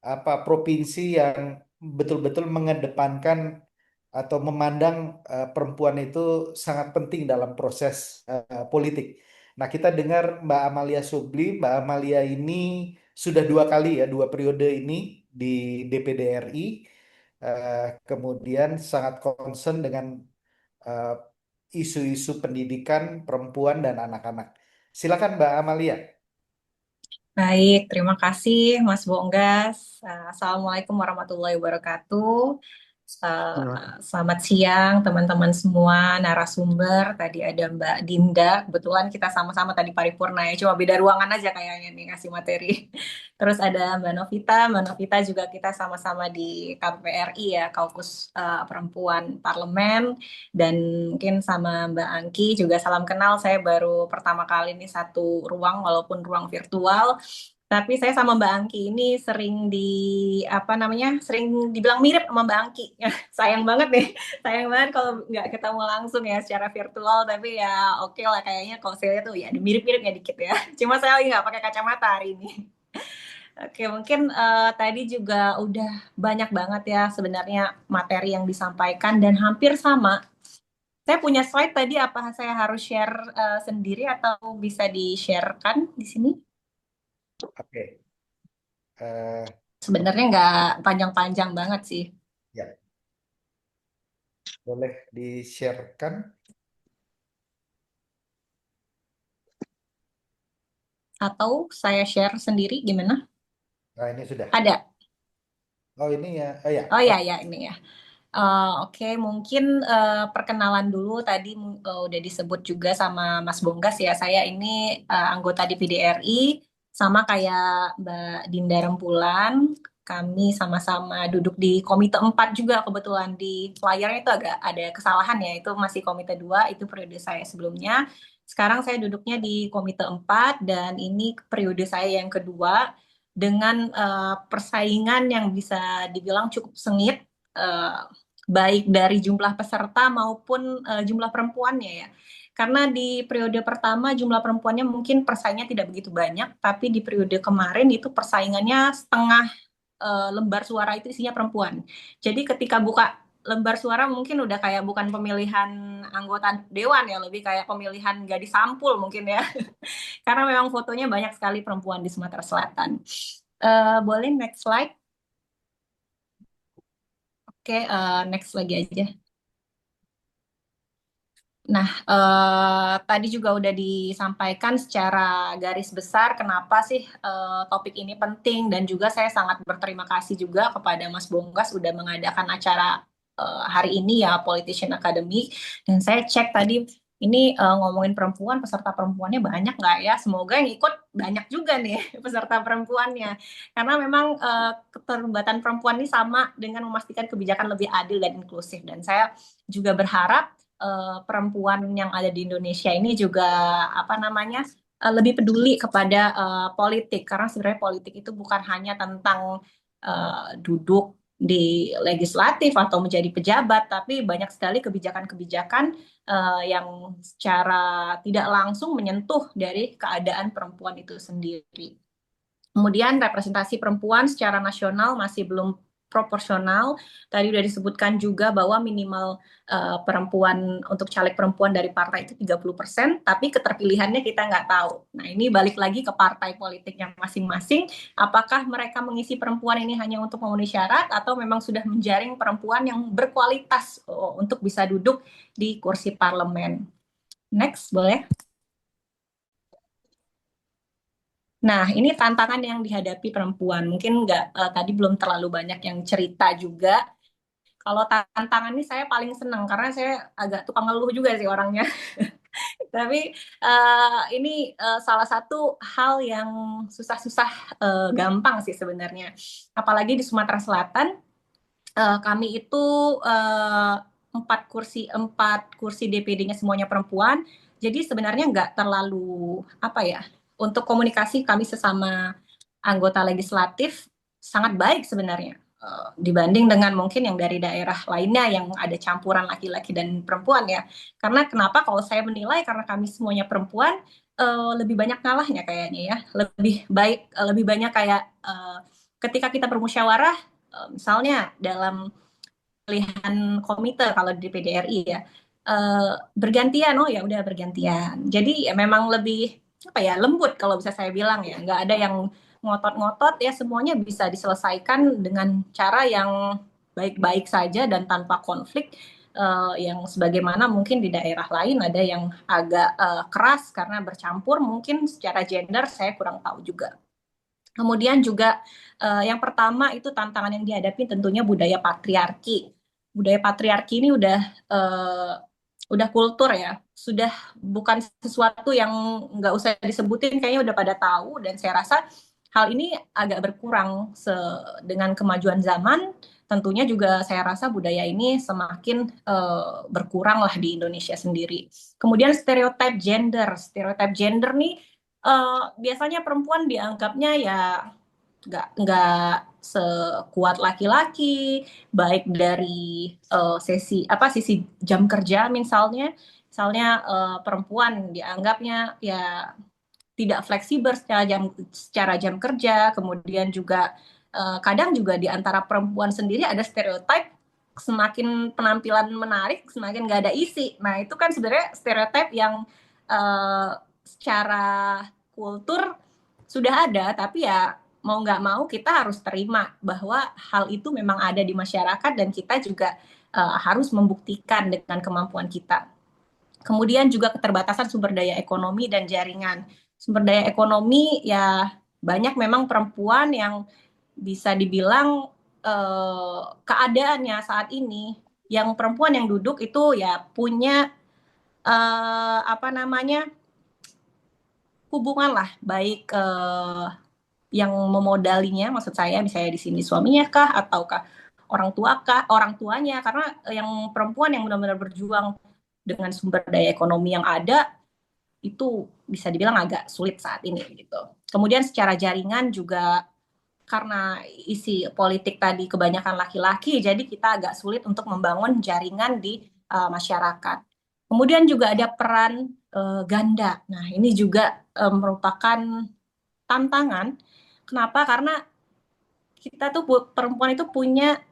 apa provinsi yang betul-betul mengedepankan atau memandang perempuan itu sangat penting dalam proses politik. Nah, kita dengar Mbak Amalia Sugli. Mbak Amalia ini sudah dua kali ya, dua periode ini di DPD RI. Kemudian sangat concern dengan eh, isu-isu pendidikan perempuan dan anak-anak. Silakan Mbak Amalia. Baik, terima kasih Mas Bonggas. Assalamualaikum warahmatullahi wabarakatuh. Selamat siang teman-teman semua, narasumber. Tadi ada Mbak Dinda, kebetulan kita sama-sama tadi paripurna ya, cuma beda ruangan aja kayaknya nih ngasih materi. Terus ada Mbak Novita juga kita sama-sama di KPRI ya, Kaukus Perempuan Parlemen. Dan mungkin sama Mbak Angki juga salam kenal, saya baru pertama kali nih satu ruang walaupun ruang virtual. Tapi saya sama Mbak Angki ini sering apa namanya, sering dibilang mirip sama Mbak Angki. Sayang banget nih, sayang banget kalau nggak ketemu langsung ya secara virtual. Tapi ya oke lah kayaknya kalau saya lihat tuh ya ada mirip-miripnya dikit ya. Cuma saya lagi nggak pakai kacamata hari ini. Oke, mungkin tadi juga udah banyak banget ya sebenarnya materi yang disampaikan dan hampir sama. Saya punya slide tadi, apa saya harus share sendiri atau bisa di-sharekan di sini? Oke. Eh, Sebenarnya nggak panjang-panjang banget sih. ya, boleh di-sharekan. Atau saya share sendiri gimana? Nah, ini sudah. Ada. Oh, ini ya. Oh ya. Oh ya, ya ini ya. Oke, mungkin perkenalan dulu tadi udah disebut juga sama Mas Bonggas ya. Saya ini anggota DPD RI, sama kayak Mbak Dinda Rempulan. Kami sama-sama duduk di Komite 4 juga kebetulan di flyernya itu agak ada kesalahan ya. Itu masih Komite 2, itu periode saya sebelumnya. Sekarang saya duduknya di Komite 4 dan ini periode saya yang kedua dengan persaingan yang bisa dibilang cukup sengit. eh, Baik dari jumlah peserta maupun jumlah perempuannya ya. Karena di periode pertama jumlah perempuannya mungkin persaingannya tidak begitu banyak, tapi di periode kemarin itu persaingannya setengah lembar suara itu isinya perempuan. Jadi ketika buka lembar suara mungkin udah kayak bukan pemilihan anggota dewan ya, lebih kayak pemilihan gadis sampul mungkin ya. Karena memang fotonya banyak sekali perempuan di Sumatera Selatan. Boleh next slide? Oke, next lagi aja. Nah, tadi juga udah disampaikan secara garis besar kenapa sih topik ini penting dan juga saya sangat berterima kasih juga kepada Mas Bonggas udah mengadakan acara hari ini ya Politician Academy. Dan saya cek tadi ini ngomongin perempuan, peserta perempuannya banyak nggak ya? Semoga yang ikut banyak juga nih peserta perempuannya. Karena memang keterlibatan perempuan ini sama dengan memastikan kebijakan lebih adil dan inklusif. Dan saya juga berharap perempuan yang ada di Indonesia ini juga apa namanya lebih peduli kepada politik karena sebenarnya politik itu bukan hanya tentang duduk di legislatif atau menjadi pejabat, tapi banyak sekali kebijakan-kebijakan yang secara tidak langsung menyentuh dari keadaan perempuan itu sendiri. Kemudian representasi perempuan secara nasional masih belum proporsional. Tadi sudah disebutkan juga bahwa minimal perempuan untuk caleg perempuan dari partai itu 30%, tapi keterpilihannya kita nggak tahu. Nah, ini balik lagi ke partai politiknya masing-masing. Apakah mereka mengisi perempuan ini hanya untuk memenuhi syarat atau memang sudah menjaring perempuan yang berkualitas untuk bisa duduk di kursi parlemen. Next, boleh? Nah, ini tantangan yang dihadapi perempuan. Mungkin nggak tadi belum terlalu banyak yang cerita juga. Kalau tantangan ini saya paling senang karena saya agak tukang ngeluh juga sih orangnya. Tapi ini salah satu hal yang susah-susah gampang sih sebenarnya. Apalagi di Sumatera Selatan, kami itu empat kursi DPD-nya semuanya perempuan. Jadi sebenarnya nggak terlalu apa ya, untuk komunikasi kami sesama anggota legislatif sangat baik sebenarnya dibanding dengan mungkin yang dari daerah lainnya yang ada campuran laki-laki dan perempuan ya. Karena kenapa kalau saya menilai karena kami semuanya perempuan lebih banyak ngalahnya kayaknya ya. Lebih banyak kayak ketika kita bermusyawarah misalnya dalam pilihan komite kalau di PDRI ya bergantian, oh ya udah bergantian. Jadi ya memang lebih apa ya lembut kalau bisa saya bilang ya, nggak ada yang ngotot-ngotot ya, semuanya bisa diselesaikan dengan cara yang baik-baik saja dan tanpa konflik yang sebagaimana mungkin di daerah lain ada yang agak keras karena bercampur mungkin secara gender saya kurang tahu juga. Kemudian juga yang pertama itu tantangan yang dihadapi tentunya budaya patriarki. Budaya patriarki ini udah kultur ya, sudah bukan sesuatu yang nggak usah disebutin, kayaknya udah pada tahu. Dan saya rasa hal ini agak berkurang dengan kemajuan zaman. Tentunya juga saya rasa budaya ini semakin berkurang lah di Indonesia sendiri. Kemudian stereotip gender nih biasanya perempuan dianggapnya ya nggak sekuat laki-laki, baik dari sisi jam kerja misalnya perempuan dianggapnya ya tidak fleksibel secara jam kerja. Kemudian juga kadang juga di antara perempuan sendiri ada stereotip semakin penampilan menarik semakin nggak ada isi. Nah itu kan sebenarnya stereotip yang secara kultur sudah ada, tapi ya mau nggak mau kita harus terima bahwa hal itu memang ada di masyarakat dan kita juga harus membuktikan dengan kemampuan kita. Kemudian juga keterbatasan sumber daya ekonomi dan jaringan. Sumber daya ekonomi ya banyak memang perempuan yang bisa dibilang keadaannya saat ini yang perempuan yang duduk itu ya punya hubungan lah baik yang memodalinya, maksud saya misalnya di sini suaminya kah ataukah orang tuanya, karena yang perempuan yang benar-benar berjuang dengan sumber daya ekonomi yang ada itu bisa dibilang agak sulit saat ini gitu. Kemudian secara jaringan juga karena isi politik tadi kebanyakan laki-laki, jadi kita agak sulit untuk membangun jaringan di masyarakat. Kemudian juga ada peran ganda. Nah ini juga merupakan tantangan. Kenapa? Karena kita tuh perempuan itu punya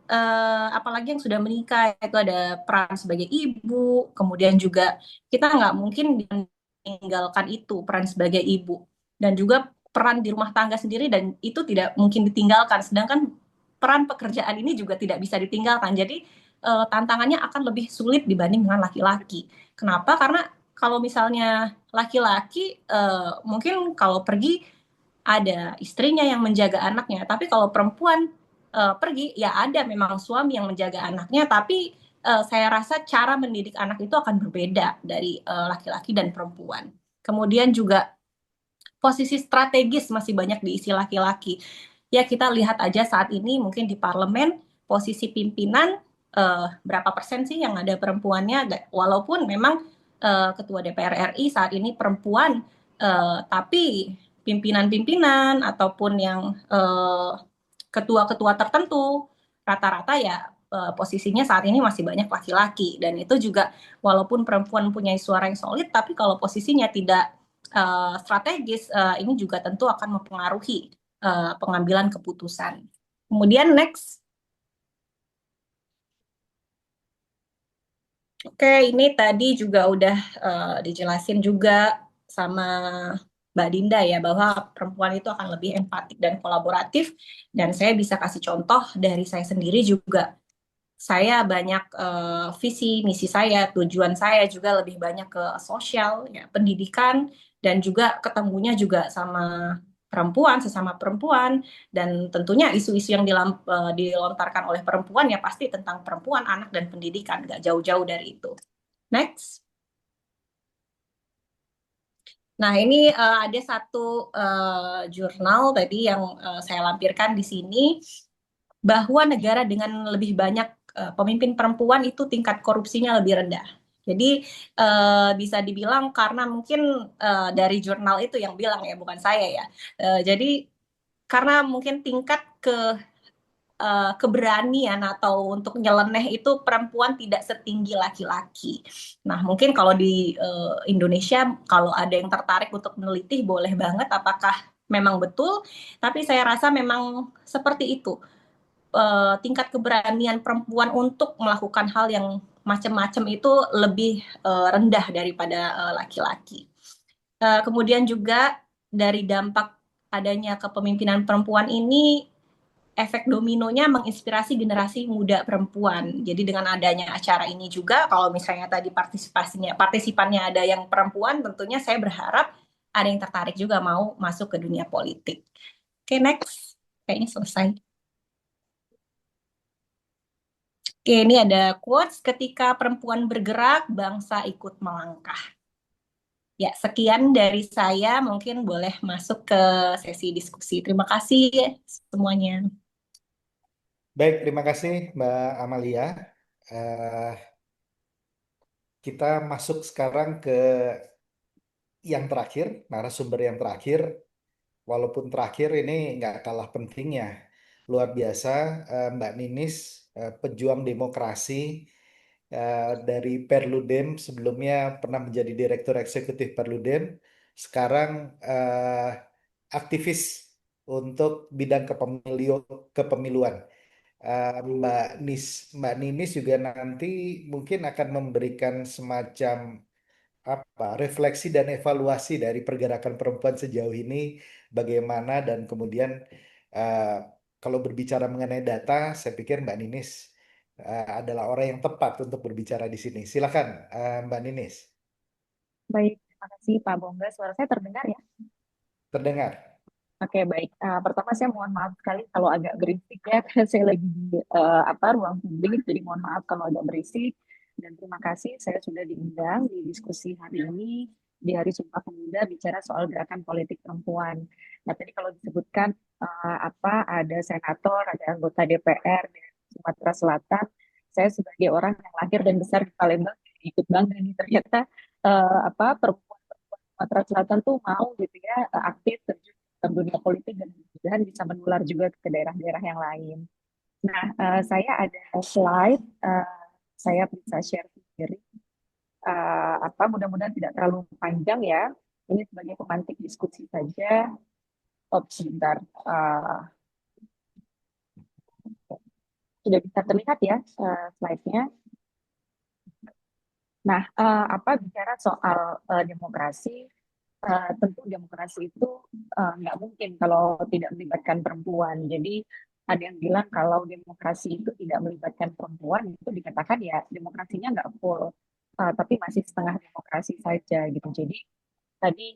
apalagi yang sudah menikah itu ada peran sebagai ibu, kemudian juga kita nggak mungkin meninggalkan itu peran sebagai ibu, dan juga peran di rumah tangga sendiri dan itu tidak mungkin ditinggalkan, sedangkan peran pekerjaan ini juga tidak bisa ditinggalkan. Jadi tantangannya akan lebih sulit dibanding dengan laki-laki. Kenapa? Karena kalau misalnya laki-laki mungkin kalau pergi ada istrinya yang menjaga anaknya, tapi kalau perempuan pergi ya ada memang suami yang menjaga anaknya, tapi saya rasa cara mendidik anak itu akan berbeda dari laki-laki dan perempuan. Kemudian juga posisi strategis masih banyak diisi laki-laki. Ya kita lihat aja saat ini mungkin di parlemen posisi pimpinan berapa persen sih yang ada perempuannya, walaupun memang ketua DPR RI saat ini perempuan, tapi pimpinan-pimpinan ataupun yang ketua-ketua tertentu rata-rata ya posisinya saat ini masih banyak laki-laki, dan itu juga walaupun perempuan punya suara yang solid, tapi kalau posisinya tidak strategis ini juga tentu akan mempengaruhi pengambilan keputusan. Kemudian next. Oke, ini tadi juga udah dijelasin juga sama Mbak Dinda ya, bahwa perempuan itu akan lebih empatik dan kolaboratif, dan saya bisa kasih contoh dari saya sendiri juga. Saya banyak visi, misi saya, tujuan saya juga lebih banyak ke sosial, ya, pendidikan, dan juga ketemunya juga sama perempuan, sesama perempuan, dan tentunya isu-isu yang dilontarkan oleh perempuan ya pasti tentang perempuan, anak, dan pendidikan, nggak jauh-jauh dari itu. Next. Nah, ini ada satu jurnal tadi yang saya lampirkan di sini, bahwa negara dengan lebih banyak pemimpin perempuan itu tingkat korupsinya lebih rendah. Jadi bisa dibilang karena mungkin dari jurnal itu yang bilang ya, bukan saya ya. Jadi karena mungkin tingkat keberanian atau untuk nyeleneh itu perempuan tidak setinggi laki-laki. Nah, mungkin kalau di Indonesia kalau ada yang tertarik untuk meneliti boleh banget apakah memang betul, tapi saya rasa memang seperti itu. Tingkat keberanian perempuan untuk melakukan hal yang macam-macam itu lebih rendah daripada laki-laki. Kemudian juga dari dampak adanya kepemimpinan perempuan ini, efek dominonya menginspirasi generasi muda perempuan. Jadi dengan adanya acara ini juga, kalau misalnya tadi partisipannya ada yang perempuan, tentunya saya berharap ada yang tertarik juga mau masuk ke dunia politik. Oke, next. Kayaknya selesai. Oke, ini ada quotes, ketika perempuan bergerak, bangsa ikut melangkah. Ya, sekian dari saya. Mungkin boleh masuk ke sesi diskusi. Terima kasih semuanya. Baik, terima kasih Mbak Amalia. Eh, kita masuk sekarang ke yang terakhir, narasumber yang terakhir. Walaupun terakhir ini nggak kalah pentingnya. Luar biasa, Mbak Ninis, pejuang demokrasi dari Perludem, sebelumnya pernah menjadi Direktur Eksekutif Perludem, sekarang aktivis untuk bidang kepemiluan. Mbak Ninis juga nanti mungkin akan memberikan semacam refleksi dan evaluasi dari pergerakan perempuan sejauh ini bagaimana, dan kemudian eh, kalau berbicara mengenai data, saya pikir Mbak Ninis adalah orang yang tepat untuk berbicara di sini. Silakan, Mbak Ninis. Baik, terima kasih Pak Bongga. Suara saya terdengar ya? Terdengar. Oke, baik. Pertama saya mohon maaf sekali kalau agak berisik ya, karena saya lagi di ruang publik, jadi mohon maaf kalau agak berisik. Dan terima kasih saya sudah diundang di diskusi hari ini di Hari Sumpah Pemuda bicara soal gerakan politik perempuan. Nah, tadi kalau disebutkan ada senator, ada anggota DPR di Sumatera Selatan, saya sebagai orang yang lahir dan besar di Palembang ikut bangga nih ternyata perempuan Sumatera Selatan tuh mau gitu ya aktif terjun dalam dunia politik dan mudah-mudahan bisa menular juga ke daerah-daerah yang lain. Nah, saya ada slide, saya bisa share sendiri. Mudah-mudahan tidak terlalu panjang ya. Ini sebagai pemantik diskusi saja. Oh, sebentar. Sudah bisa terlihat ya slide-nya. Nah, bicara soal demokrasi, tentu demokrasi itu nggak mungkin kalau tidak melibatkan perempuan. Jadi ada yang bilang kalau demokrasi itu tidak melibatkan perempuan itu dikatakan ya demokrasinya nggak full, tapi masih setengah demokrasi saja gitu. Jadi tadi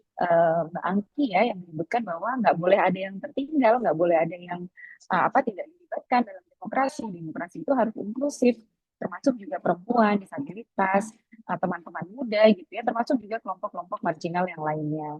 Mbak Angki ya yang menyebutkan bahwa nggak boleh ada yang tertinggal, nggak boleh ada yang tidak dilibatkan dalam demokrasi. Demokrasi itu harus inklusif, termasuk juga perempuan, disabilitas, teman-teman muda gitu ya, termasuk juga kelompok-kelompok marginal yang lainnya.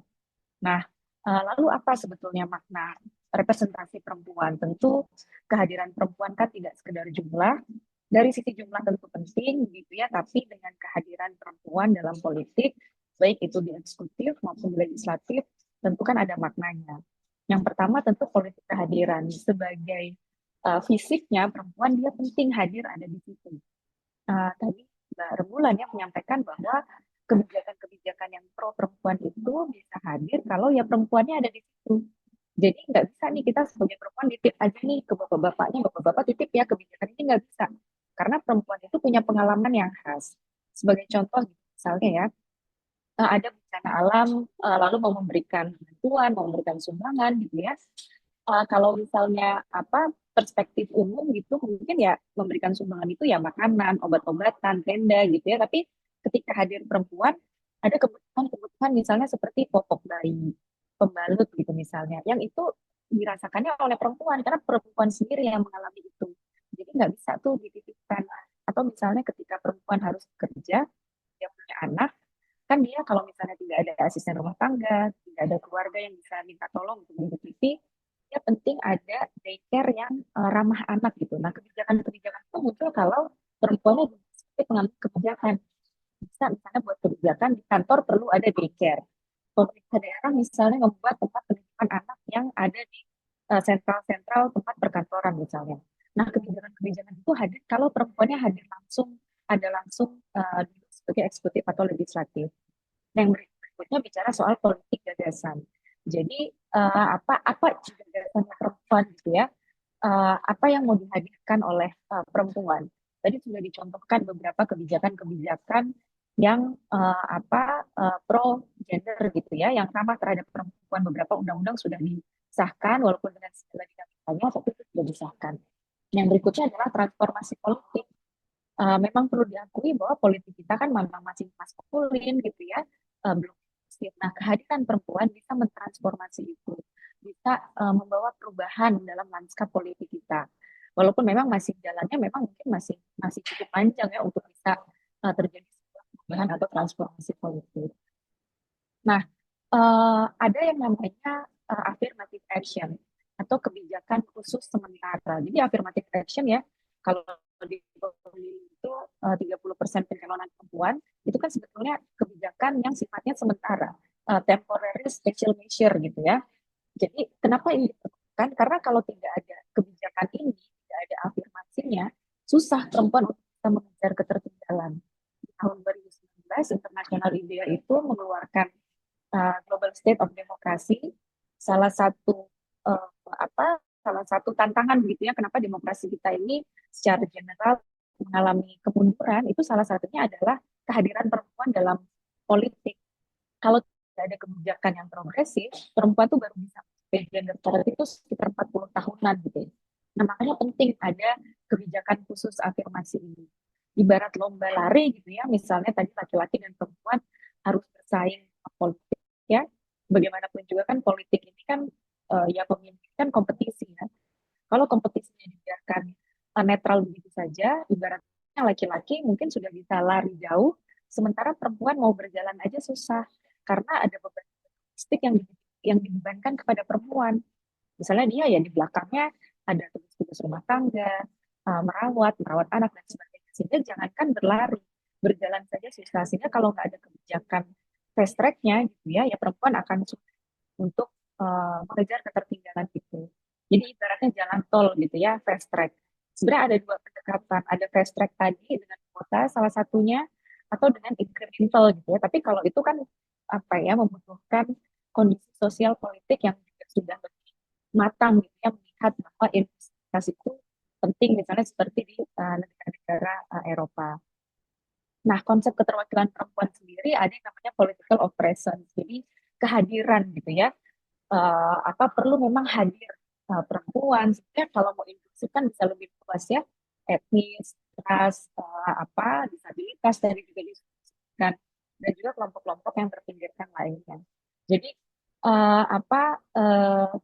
Nah, lalu apa sebetulnya makna representasi perempuan? Tentu kehadiran perempuan kan tidak sekedar jumlah, dari sisi jumlah tentu penting gitu ya, tapi dengan kehadiran perempuan dalam politik, baik itu di eksekutif maupun di legislatif, tentu kan ada maknanya. Yang pertama tentu politik kehadiran sebagai fisiknya perempuan dia penting hadir ada di situ. Tadi Mbak Rembulan yang menyampaikan bahwa kebijakan-kebijakan yang pro perempuan itu bisa hadir kalau ya perempuannya ada di situ. Jadi nggak bisa nih kita sebagai perempuan titip aja nih ke bapak-bapaknya, bapak-bapak titip ya kebijakan ini, nggak bisa. Karena perempuan itu punya pengalaman yang khas. Sebagai contoh, misalnya ya, ada bencana alam, lalu mau memberikan bantuan, mau memberikan sumbangan gitu ya. Kalau misalnya perspektif umum gitu mungkin ya memberikan sumbangan itu ya makanan, obat-obatan, tenda gitu ya. Tapi ketika hadir perempuan ada kebutuhan-kebutuhan misalnya seperti popok bayi, pembalut gitu misalnya, yang itu dirasakannya oleh perempuan karena perempuan sendiri yang mengalami itu. Jadi nggak bisa tuh dititipkan. Atau misalnya ketika perempuan harus bekerja, dia punya anak, kan dia kalau misalnya tidak ada asisten rumah tangga, tidak ada keluarga yang bisa minta tolong untuk mencuci, ya penting ada daycare yang ramah anak gitu. Nah, kebijakan-kebijakan itu muncul kalau perempuannya sebagai pengambil kebijakan. Bisa misalnya buat kebijakan di kantor perlu ada daycare. Pemerintah daerah misalnya membuat tempat pendidikan anak yang ada di sentral-sentral tempat perkantoran misalnya. Nah, kebijakan-kebijakan itu hadir kalau perempuannya hadir langsung, ada langsung sebagai eksekutif atau legislatif. Yang berikutnya bicara soal politik gagasan. Jadi apa gagasan perempuan gitu ya? Apa yang mau dihadirkan oleh perempuan? Tadi sudah dicontohkan beberapa kebijakan-kebijakan yang pro gender gitu ya, yang ramah terhadap perempuan. Beberapa undang-undang sudah disahkan, walaupun dengan segala dinamikanya, tapi itu sudah disahkan. Yang berikutnya adalah transformasi politik. Memang perlu diakui bahwa politik kita kan memang masih maskulin gitu ya, belum. Nah, kehadiran perempuan bisa mentransformasi itu, bisa bisa membawa perubahan dalam lanskap politik kita. Walaupun memang masih jalannya memang mungkin masih masih cukup panjang ya untuk bisa terjadi sebuah perubahan atau transformasi politik. Nah, ada yang namanya affirmative action atau kebijakan khusus sementara. Jadi affirmative action ya, kalau di pemilu itu 30% pencalonan perempuan, itu kan sebetulnya kebijakan yang sifatnya sementara, temporary special measure gitu ya. Jadi kenapa ini diperlukan? Karena kalau tidak ada kebijakan ini, tidak ada afirmasinya, susah perempuan untuk bisa mengejar ketertinggalan. Di tahun 2019, International IDEA itu mengeluarkan Global State of Democracy, salah satu salah satu tantangan begitu ya, kenapa demokrasi kita ini secara general mengalami kemunduran, itu salah satunya adalah kehadiran perempuan dalam politik. Kalau tidak ada kebijakan yang progresif, perempuan tuh baru bisa mencapai gender parity itu sekitar 40 tahunan gitu ya. Nah, makanya penting ada kebijakan khusus afirmasi ini. Ibarat lomba lari gitu ya, misalnya tadi laki-laki dan perempuan harus bersaing politik ya. Bagaimanapun juga kan politik ini kan ya pemimpin kan kompetisi ya. Kalau kompetisinya dibiarkan netral begitu saja, ibaratnya laki-laki mungkin sudah bisa lari jauh, sementara perempuan mau berjalan aja susah karena ada beberapa statistik yang dibebankan kepada perempuan. Misalnya dia ya di belakangnya ada tugas-tugas rumah tangga, merawat anak dan sebagainya. Sehingga jangankan berlari, berjalan saja susah. Sehingga kalau nggak ada kebijakan fast track-nya gitu ya perempuan akan sulit untuk mengejar ketertinggalan itu. Jadi ibaratnya jalan tol gitu ya, fast track. Sebenarnya ada dua pendekatan, ada fast track tadi dengan kuota salah satunya atau dengan incremental gitu ya. Tapi kalau itu kan apa ya membutuhkan kondisi sosial politik yang juga sudah lebih matang gitu ya, melihat bahwa investasi itu penting misalnya seperti di negara-negara Eropa. Nah, konsep keterwakilan perempuan sendiri ada yang namanya political of presence. Jadi kehadiran gitu ya. Perlu memang hadir perempuan. Sebenarnya kalau mau inklusif kan bisa lebih luas ya. Etnis, ras, disabilitas tadi juga disebutkan dan juga kelompok-kelompok yang terpinggirkan lainnya. Jadi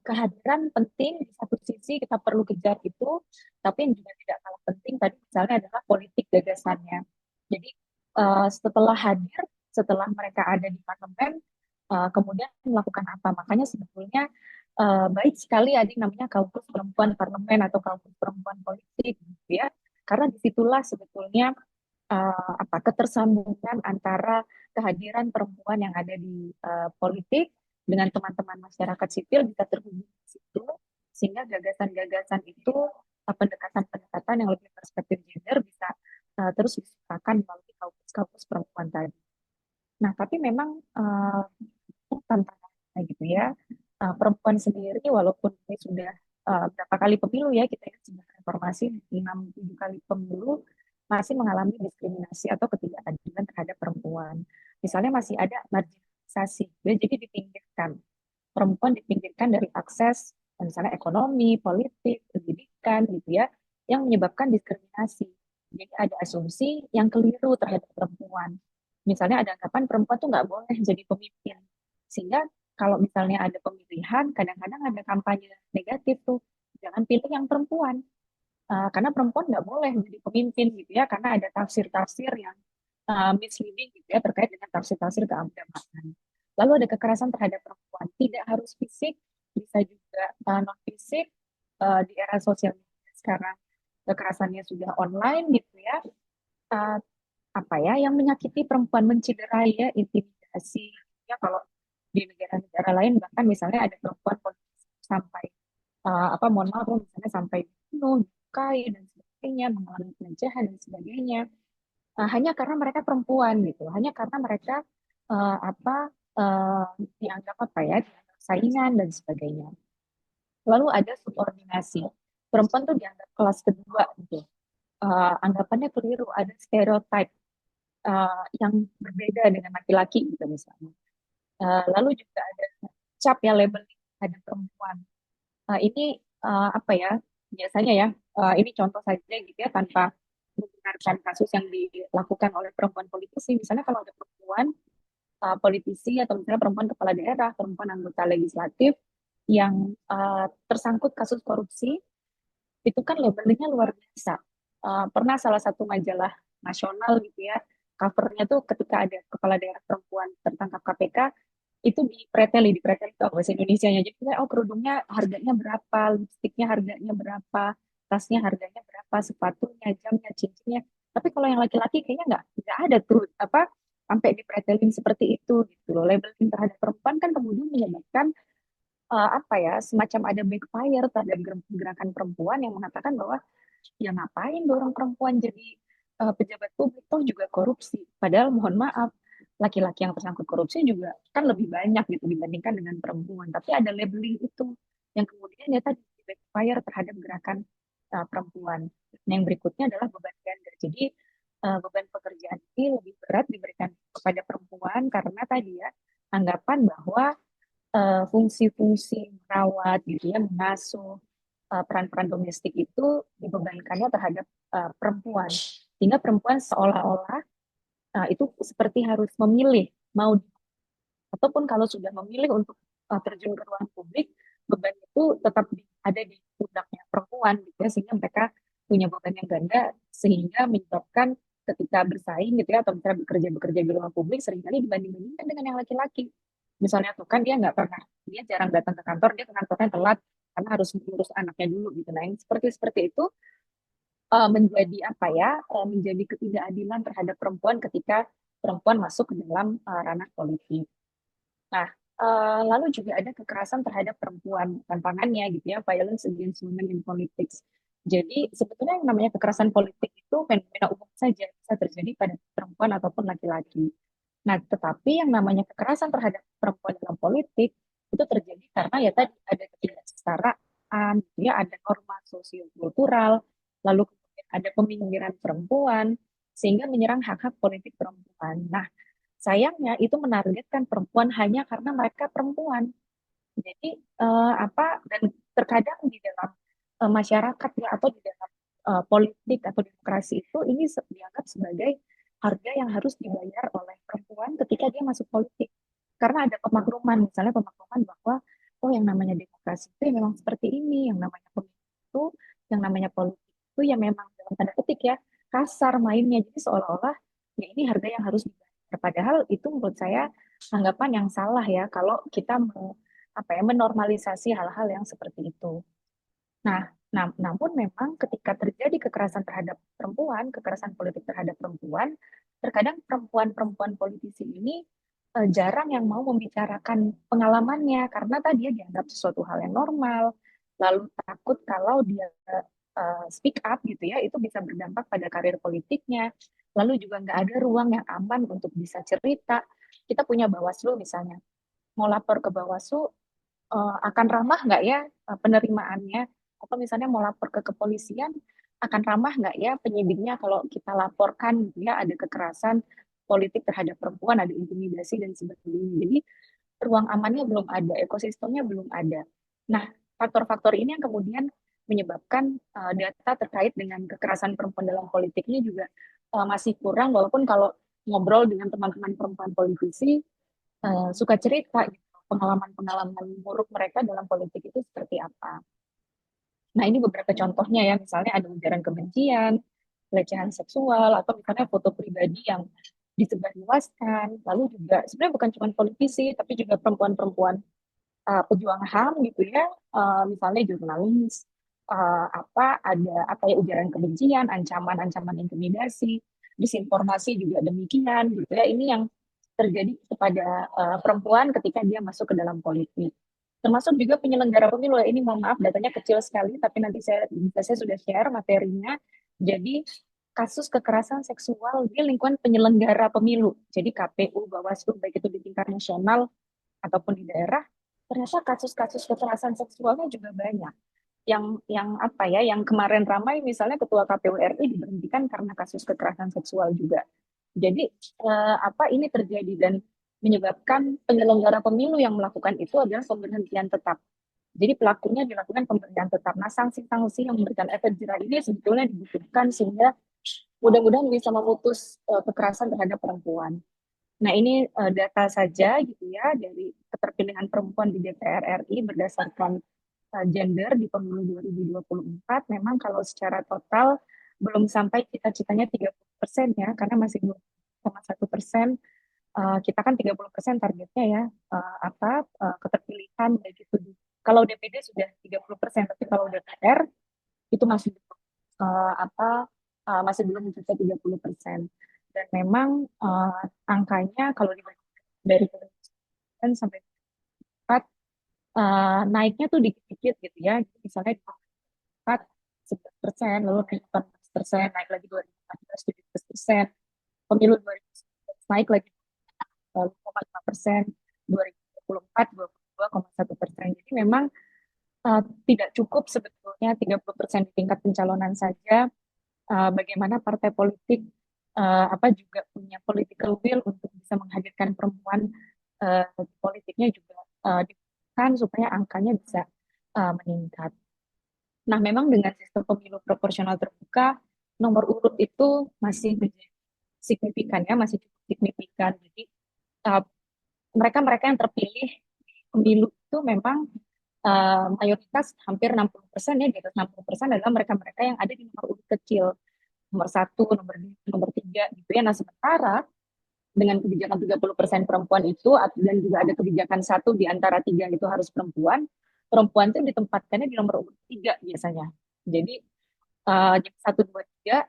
kehadiran penting di satu sisi kita perlu kejar itu, tapi yang juga tidak kalah penting tadi misalnya adalah politik gagasannya. Jadi setelah hadir, setelah mereka ada di parlemen, kemudian melakukan apa? Makanya sebetulnya baik sekali ada yang namanya kaukus perempuan parlemen atau kaukus perempuan politik, gitu ya. Karena disitulah sebetulnya ketersambungan antara kehadiran perempuan yang ada di politik dengan teman-teman masyarakat sipil bisa terhubung di situ, sehingga gagasan-gagasan itu, pendekatan-pendekatan yang lebih perspektif gender bisa terus disuarakan melalui kaukus perempuan tadi. Nah, tapi memang tantangannya gitu ya, perempuan sendiri walaupun ini sudah berapa kali pemilu ya, kita lihat sebuah reformasi 6-7 kali pemilu, masih mengalami diskriminasi atau ketidakadilan terhadap perempuan. Misalnya masih ada marginalisasi, jadi dipinggirkan. Perempuan dipinggirkan dari akses misalnya ekonomi, politik, pendidikan gitu ya, yang menyebabkan diskriminasi. Jadi ada asumsi yang keliru terhadap perempuan. Misalnya ada anggapan perempuan tuh nggak boleh jadi pemimpin. Sehingga kalau misalnya ada pemilihan, kadang-kadang ada kampanye negatif tuh, jangan pilih yang perempuan. Karena perempuan nggak boleh jadi pemimpin gitu ya, karena ada tafsir-tafsir yang misleading gitu ya, terkait dengan tafsir-tafsir keagamaan. Lalu ada kekerasan terhadap perempuan, tidak harus fisik, bisa juga non-fisik. Di era sosial media sekarang kekerasannya sudah online gitu ya. Yang menyakiti perempuan, menciderai ya, intimidasi ya. Kalau di negara-negara lain bahkan misalnya ada perempuan sampai mohon maaf misalnya sampai dibunuh, dilukai dan sebagainya, mengalami pelecehan dan sebagainya, hanya karena mereka perempuan gitu, hanya karena mereka dianggap dianggap saingan dan sebagainya. Lalu ada subordinasi, perempuan tuh dianggap kelas kedua gitu, anggapannya keliru, ada stereotip yang berbeda dengan laki-laki gitu misalnya. Lalu juga ada cap ya, labeling ada perempuan. Ini biasanya ya, ini contoh saja gitu ya, tanpa menggunakan kasus yang dilakukan oleh perempuan politisi. Misalnya kalau ada perempuan politisi atau misalnya perempuan kepala daerah, perempuan anggota legislatif, yang tersangkut kasus korupsi itu kan labelingnya luar biasa. Pernah salah satu majalah nasional gitu ya, covernya tuh ketika ada kepala daerah perempuan tertangkap KPK, itu dipreteli itu bahasa Indonesianya. Jadi kayak, oh kerudungnya harganya berapa, lipstiknya harganya berapa, tasnya harganya berapa, sepatunya, jamnya, cincinnya. Tapi kalau yang laki-laki kayaknya nggak ada tuh apa sampai dipretelin seperti itu gitu loh. Labeling terhadap perempuan kan kemudian menyebabkan apa ya semacam ada backfire terhadap gerakan perempuan yang mengatakan bahwa ya ngapain dorong perempuan jadi pejabat publik toh juga korupsi. Padahal mohon maaf, laki-laki yang tersangkut korupsi juga kan lebih banyak gitu dibandingkan dengan perempuan. Tapi ada labeling itu yang kemudian ya tadi backfire terhadap gerakan perempuan. Nah, yang berikutnya adalah beban ganda. Jadi beban pekerjaan ini lebih berat diberikan kepada perempuan karena tadi ya anggapan bahwa fungsi-fungsi merawat gitu ya, mengasuh peran-peran domestik itu dibebankannya terhadap perempuan. Sehingga perempuan seolah-olah itu seperti harus memilih mau ataupun kalau sudah memilih untuk terjun ke ruang publik, beban itu tetap ada di pundaknya perempuan gitu ya, sehingga mereka punya beban yang ganda sehingga menyebabkan ketika bersaing gitu ya atau misalnya bekerja di ruang publik seringkali dibanding-bandingkan dengan yang laki-laki. Misalnya tuh kan dia jarang datang ke kantor, dia ke kantornya telat karena harus mengurus anaknya dulu gitu. Nah, yang seperti itu menjadi apa ya, menjadi ketidakadilan terhadap perempuan ketika perempuan masuk ke dalam ranah politik. Nah, lalu juga ada kekerasan terhadap perempuan tantangannya gitu ya, violence against women in politics. Jadi sebetulnya yang namanya kekerasan politik itu fenomena umum saja bisa terjadi pada perempuan ataupun laki-laki. Nah, tetapi yang namanya kekerasan terhadap perempuan dalam politik itu terjadi karena ya tadi ada ketidaksetaraan, gitu ya, ada norma sosiokultural, lalu kemudian ada peminggiran perempuan, sehingga menyerang hak-hak politik perempuan. Nah, sayangnya itu menargetkan perempuan hanya karena mereka perempuan. Jadi apa dan terkadang di dalam masyarakat ya atau di dalam politik atau demokrasi itu ini dianggap sebagai harga yang harus dibayar oleh perempuan ketika dia masuk politik. Karena ada pemakluman, misalnya pemakluman bahwa oh yang namanya demokrasi itu ya memang seperti ini, yang namanya pemilu itu, yang namanya politik itu ya memang dalam tanda petik ya kasar mainnya. Jadi seolah-olah ya ini harga yang harus dibayar. Padahal itu menurut saya anggapan yang salah ya kalau kita apa ya menormalisasi hal-hal yang seperti itu. Namun memang ketika terjadi kekerasan terhadap perempuan, kekerasan politik terhadap perempuan, terkadang perempuan-perempuan politisi ini jarang yang mau membicarakan pengalamannya karena tadi dia dianggap sesuatu hal yang normal, lalu takut kalau dia speak up gitu ya, itu bisa berdampak pada karir politiknya, lalu juga nggak ada ruang yang aman untuk bisa cerita. Kita punya Bawaslu misalnya, mau lapor ke Bawaslu akan ramah nggak ya penerimaannya? Atau misalnya mau lapor ke kepolisian, akan ramah nggak ya penyidiknya kalau kita laporkan ya ada kekerasan politik terhadap perempuan, ada intimidasi dan sebagainya. Jadi ruang amannya belum ada, ekosistemnya belum ada. Nah, faktor-faktor ini yang kemudian menyebabkan data terkait dengan kekerasan perempuan dalam politik ini juga masih kurang, walaupun kalau ngobrol dengan teman-teman perempuan politisi suka cerita gitu, pengalaman-pengalaman buruk mereka dalam politik itu seperti apa. Nah, ini beberapa contohnya ya, misalnya ada ujaran kebencian, pelecehan seksual, atau misalnya foto pribadi yang disebarluaskan. Lalu juga sebenarnya bukan cuma politisi, tapi juga perempuan-perempuan pejuang HAM gitu ya, misalnya jurnalis, ada apa ya ujaran kebencian, ancaman-ancaman intimidasi, disinformasi juga demikian gitu ya. Ini yang terjadi kepada perempuan ketika dia masuk ke dalam politik. Termasuk juga penyelenggara pemilu. Ini mohon maaf datanya kecil sekali, tapi nanti saya sudah share materinya. Jadi kasus kekerasan seksual di lingkungan penyelenggara pemilu. Jadi KPU, Bawaslu, baik itu di tingkat nasional ataupun di daerah, ternyata kasus-kasus kekerasan seksualnya juga banyak. Yang apa ya, yang kemarin ramai misalnya Ketua KPU RI diberhentikan karena kasus kekerasan seksual juga. Jadi apa ini terjadi dan menyebabkan penyelenggara pemilu yang melakukan itu adalah pemberhentian tetap. Jadi pelakunya dilakukan pemberhentian tetap. Nah, sanksi-sanksi yang memberikan efek jerah ini sebetulnya dibutuhkan sehingga mudah-mudahan bisa memutus kekerasan terhadap perempuan. Nah, ini data saja gitu ya dari keterpilihan perempuan di DPR RI berdasarkan gender di pemilu 2024. Memang kalau secara total belum sampai cita-citanya 30% ya, karena masih 20,1%. Kita kan 30% targetnya ya, keterpilihan baik itu kalau DPD sudah 30%, tapi kalau DPR itu masih masih belum mencapai 30%. Dan memang angkanya kalau dibandingkan dari 2009 sampai 2004 naiknya tuh dikit-dikit gitu ya. Misalnya di 2004 11%, lalu naik 18%, naik lagi 2014 17%, pemilu 2019 naik lagi 5,5%, 2024 22,1%. Jadi memang tidak cukup sebetulnya 30% di tingkat pencalonan saja. Bagaimana partai politik juga punya political will untuk bisa menghadirkan perempuan di politiknya juga dibutuhkan supaya angkanya bisa meningkat. Nah, memang dengan sistem pemilu proporsional terbuka, nomor urut itu masih menjadi signifikan ya, masih cukup signifikan. Jadi mereka-mereka yang terpilih di pemilu itu memang mayoritas hampir 60% ya, di atas 60% adalah mereka-mereka yang ada di nomor urut kecil, nomor 1, nomor 3 gitu ya. Nah, sementara dengan kebijakan 30% perempuan itu dan juga ada kebijakan 1 di antara 3 itu harus perempuan, perempuan itu ditempatkannya di nomor urut 3 biasanya. Jadi 1, 2, 3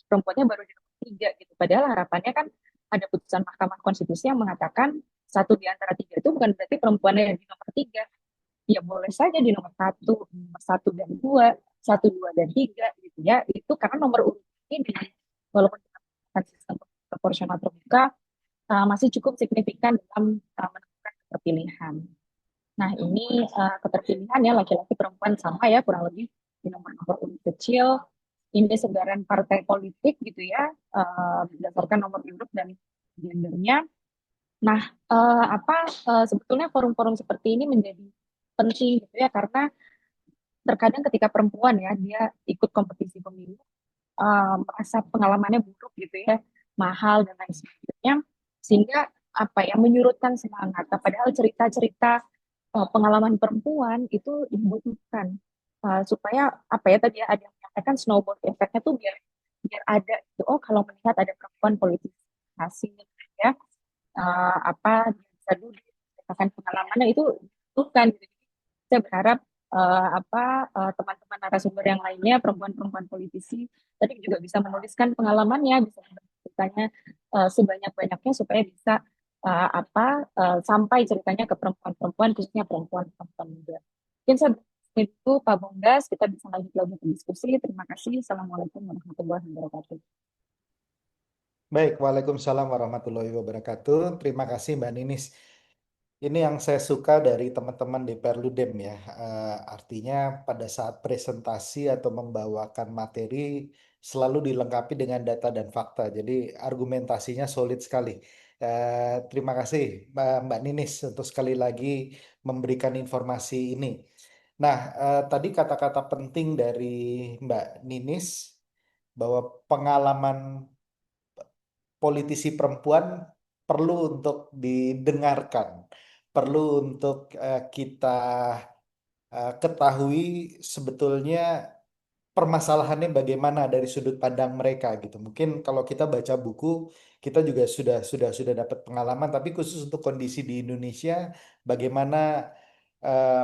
perempuannya baru di nomor 3 gitu. Padahal harapannya kan ada putusan Mahkamah Konstitusi yang mengatakan 1 di antara 3 itu bukan berarti perempuannya yang di nomor 3. Ya boleh saja di nomor 1, nomor 1 dan 2, 1, 2 dan 3 gitu ya. Itu karena nomor urut ini walaupun kita sistem proporsional terbuka masih cukup signifikan dalam menentukan keterpilihan. Nah, ini keterpilihan ya laki-laki perempuan sama ya kurang lebih di nomor-nomor urut kecil. Ini sebaran partai politik gitu ya berdasarkan nomor urut dan gendernya. Nah, sebetulnya forum-forum seperti ini menjadi penting gitu ya karena terkadang ketika perempuan ya dia ikut kompetisi pemilu merasa pengalamannya buruk gitu ya, mahal dan lain sebagainya, sehingga menyurutkan semangat. Nah, padahal cerita-cerita pengalaman perempuan itu dibutuhkan supaya tadi ada yang menyatakan snowball efeknya tuh biar biar ada gitu. Oh, kalau melihat ada perempuan politisasi gitu ya, dia bisa duduk, menceritakan pengalamannya itu bukan gitu. Saya berharap teman-teman narasumber yang lainnya, perempuan-perempuan politisi, tadi juga bisa menuliskan pengalamannya, bisa ceritanya sebanyak-banyaknya supaya bisa sampai ceritanya ke perempuan-perempuan, khususnya perempuan-perempuan muda. Mungkin itu Pak Bonggas, kita bisa lanjut lagi ke diskusi. Terima kasih. Assalamualaikum warahmatullahi wabarakatuh. Baik, Waalaikumsalam warahmatullahi wabarakatuh. Terima kasih Mbak Ninis. Ini yang saya suka dari teman-teman di Perludem ya. Artinya pada saat presentasi atau membawakan materi selalu dilengkapi dengan data dan fakta. Jadi argumentasinya solid sekali. Terima kasih Mbak Ninis untuk sekali lagi memberikan informasi ini. Nah, tadi kata-kata penting dari Mbak Ninis bahwa pengalaman politisi perempuan perlu untuk didengarkan, perlu untuk kita ketahui sebetulnya permasalahannya bagaimana dari sudut pandang mereka gitu. Mungkin kalau kita baca buku, kita juga sudah dapat pengalaman, tapi khusus untuk kondisi di Indonesia, bagaimana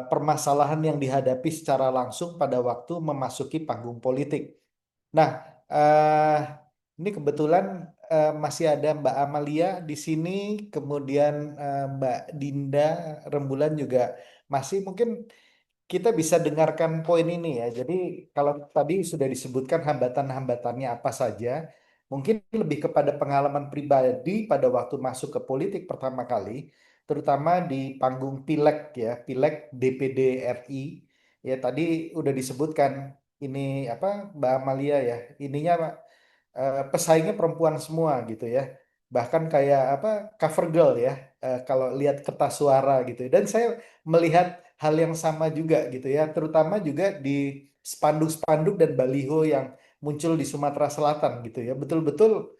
permasalahan yang dihadapi secara langsung pada waktu memasuki panggung politik. Nah, eh, ini kebetulan masih ada Mbak Amalia di sini, kemudian Mbak Dinda Rembulan juga masih. Mungkin kita bisa dengarkan poin ini ya. Jadi kalau tadi sudah disebutkan hambatan-hambatannya apa saja, mungkin lebih kepada pengalaman pribadi pada waktu masuk ke politik pertama kali, terutama di panggung pileg ya, pileg DPD RI. Ya tadi udah disebutkan ini apa Mbak Amalia ya, ininya pesaingnya perempuan semua gitu ya. Bahkan kayak apa cover girl ya, kalau lihat kertas suara gitu. Dan saya melihat hal yang sama juga gitu ya, terutama juga di spanduk-spanduk dan baliho yang muncul di Sumatera Selatan gitu ya. Betul-betul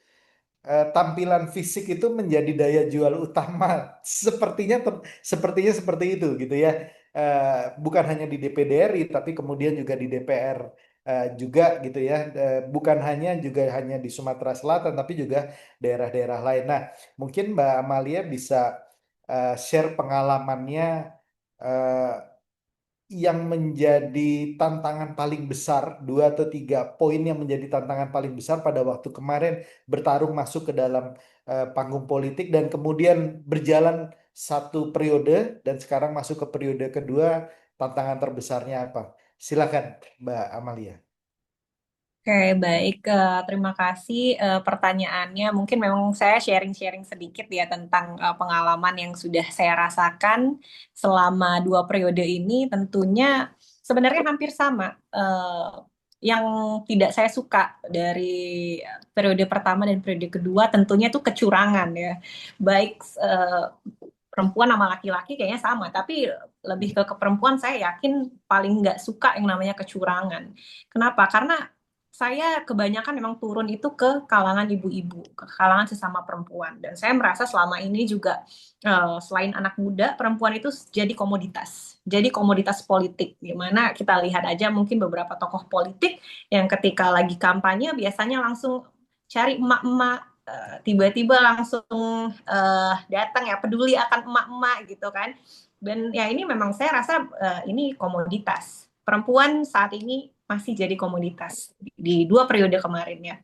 tampilan fisik itu menjadi daya jual utama. Sepertinya seperti itu gitu ya. Bukan hanya di DPD RI tapi kemudian juga di DPR juga gitu ya. Bukan hanya di Sumatera Selatan tapi juga daerah-daerah lain. Nah, mungkin Mbak Amalia bisa share pengalamannya eh, yang menjadi tantangan paling besar, 2 atau 3 poin yang menjadi tantangan paling besar pada waktu kemarin bertarung masuk ke dalam panggung politik dan kemudian berjalan 1 periode dan sekarang masuk ke periode kedua, tantangan terbesarnya apa? Silakan Mbak Amalia. Oke, baik. Terima kasih pertanyaannya. Mungkin memang saya sharing-sharing sedikit ya tentang pengalaman yang sudah saya rasakan selama 2 periode ini. Tentunya sebenarnya hampir sama. Yang tidak saya suka dari periode pertama dan periode kedua tentunya itu kecurangan ya. Baik perempuan sama laki-laki kayaknya sama, tapi lebih ke perempuan saya yakin paling nggak suka yang namanya kecurangan. Kenapa? Karena saya kebanyakan memang turun itu ke kalangan ibu-ibu, ke kalangan sesama perempuan. Dan saya merasa selama ini juga selain anak muda, perempuan itu jadi komoditas. Jadi komoditas politik. Gimana kita lihat aja mungkin beberapa tokoh politik yang ketika lagi kampanye biasanya langsung cari emak-emak, tiba-tiba langsung datang ya peduli akan emak-emak gitu kan. Dan ya ini memang saya rasa ini komoditas. Perempuan saat ini masih jadi komoditas di 2 periode kemarin ya.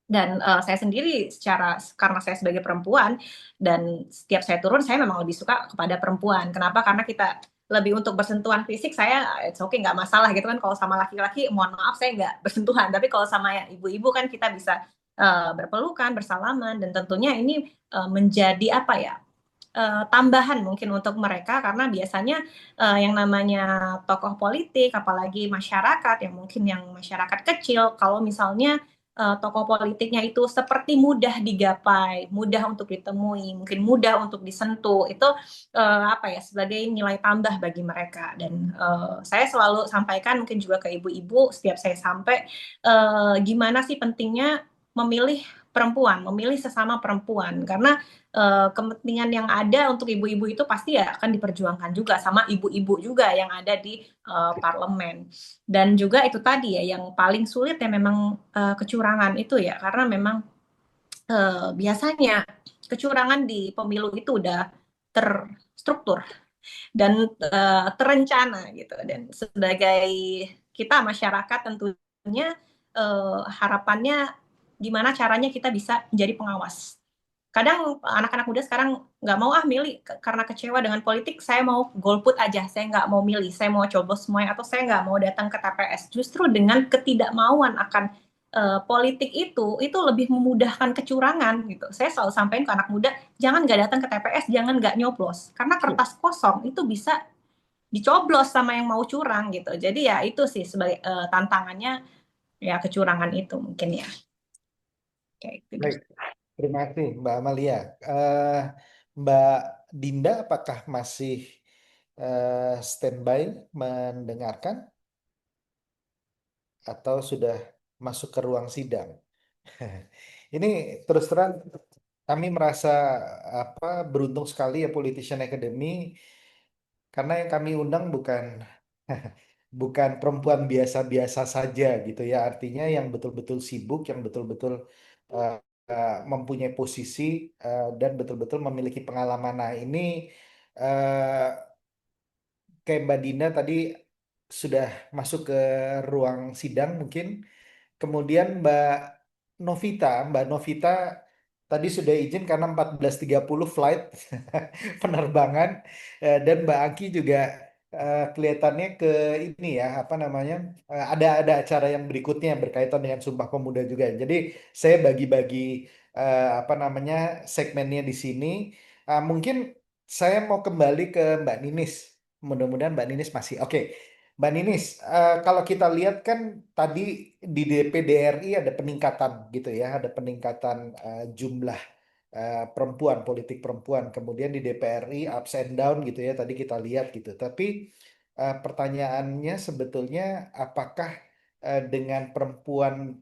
Dan saya sendiri karena saya sebagai perempuan dan setiap saya turun saya memang lebih suka kepada perempuan. Kenapa? Karena kita lebih untuk bersentuhan fisik saya it's okay nggak masalah gitu kan. Kalau sama laki-laki mohon maaf saya nggak bersentuhan. Tapi kalau sama ibu-ibu kan kita bisa berpelukan, bersalaman dan tentunya ini menjadi apa ya? Tambahan mungkin untuk mereka karena biasanya yang namanya tokoh politik apalagi masyarakat yang masyarakat kecil kalau misalnya tokoh politiknya itu seperti mudah digapai, mudah untuk ditemui, mungkin mudah untuk disentuh itu apa ya sebagai nilai tambah bagi mereka dan saya selalu sampaikan mungkin juga ke ibu-ibu setiap saya sampai gimana sih pentingnya memilih perempuan, memilih sesama perempuan karena kepentingan yang ada untuk ibu-ibu itu pasti ya akan diperjuangkan juga sama ibu-ibu juga yang ada di parlemen. Dan juga itu tadi ya yang paling sulit ya memang kecurangan itu ya karena memang biasanya kecurangan di pemilu itu udah terstruktur dan terencana gitu dan sebagai kita masyarakat tentunya harapannya gimana caranya kita bisa menjadi pengawas kadang anak-anak muda sekarang nggak mau milih karena kecewa dengan politik saya mau golput aja saya nggak mau milih saya mau coblos semuanya atau saya nggak mau datang ke TPS justru dengan ketidakmauan akan politik itu lebih memudahkan kecurangan gitu saya selalu sampaikan ke anak muda jangan nggak datang ke TPS jangan nggak nyoblos karena kertas kosong itu bisa dicoblos sama yang mau curang gitu jadi ya itu sih sebagai tantangannya ya kecurangan itu mungkin ya kayak gitu. Baik, terima kasih Mbak Amalia. Eh, Mbak Dinda, apakah masih standby mendengarkan atau sudah masuk ke ruang sidang? Ini terus terang kami merasa beruntung sekali ya Politician Academy karena yang kami undang bukan bukan perempuan biasa-biasa saja gitu ya. Artinya yang betul-betul sibuk, yang betul-betul eh, mempunyai posisi dan betul-betul memiliki pengalaman. Nah, ini eh, kayak Mbak Dina tadi sudah masuk ke ruang sidang mungkin. Kemudian Mbak Novita tadi sudah izin karena 14.30 flight penerbangan. Dan Mbak Angki juga kelihatannya ke ini ya apa namanya ada acara yang berikutnya yang berkaitan dengan Sumpah Pemuda juga. Jadi saya bagi-bagi apa namanya segmennya di sini. Mungkin saya mau kembali ke Mbak Ninis. Mudah-mudahan Mbak Ninis masih oke. Mbak Ninis, kalau kita lihat kan tadi di DPD RI ada peningkatan gitu ya, ada peningkatan jumlah perempuan, politik perempuan. Kemudian di DPRI ups and down gitu ya, tadi kita lihat gitu. Tapi pertanyaannya sebetulnya apakah dengan perempuan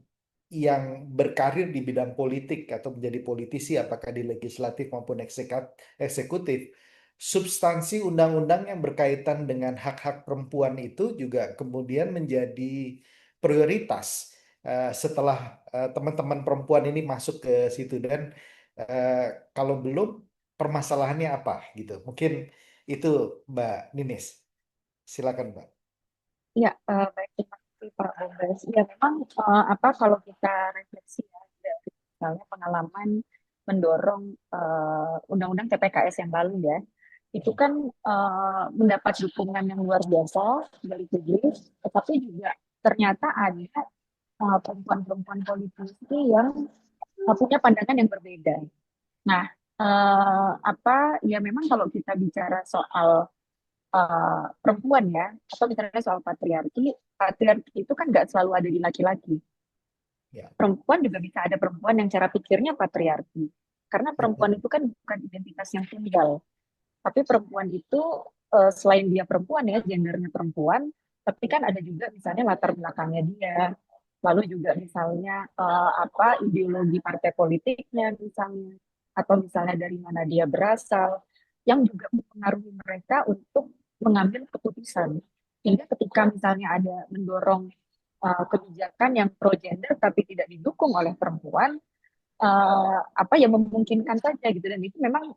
yang berkarir di bidang politik atau menjadi politisi, apakah di legislatif maupun eksekutif, substansi undang-undang yang berkaitan dengan hak-hak perempuan itu juga kemudian menjadi prioritas setelah teman-teman perempuan ini masuk ke situ. Dan kalau belum, permasalahannya apa gitu. Mungkin itu Mbak Ninis. Silakan Mbak. Ya, baik, terima kasih Pak Bombes. Ya, memang kalau kita refleksi ya, dari misalnya pengalaman mendorong undang-undang TPKS yang lalu ya, itu kan mendapat dukungan yang luar biasa dari publik, tetapi juga ternyata ada perempuan-perempuan politisi yang punya pandangan yang berbeda. Nah, ya memang kalau kita bicara soal perempuan ya, atau misalnya soal patriarki, patriarki itu kan nggak selalu ada di laki-laki. Ya, Perempuan juga bisa ada perempuan yang cara pikirnya patriarki. Karena perempuan betul. itu kan bukan identitas yang tunggal. Tapi perempuan itu selain dia perempuan ya, gendernya perempuan, tapi kan ada juga misalnya latar belakangnya dia. Lalu juga misalnya ideologi partai politiknya misalnya, atau misalnya dari mana dia berasal, yang juga mempengaruhi mereka untuk mengambil keputusan. Sehingga ketika misalnya ada mendorong kebijakan yang pro gender tapi tidak didukung oleh perempuan, ya memungkinkan saja gitu. Dan itu memang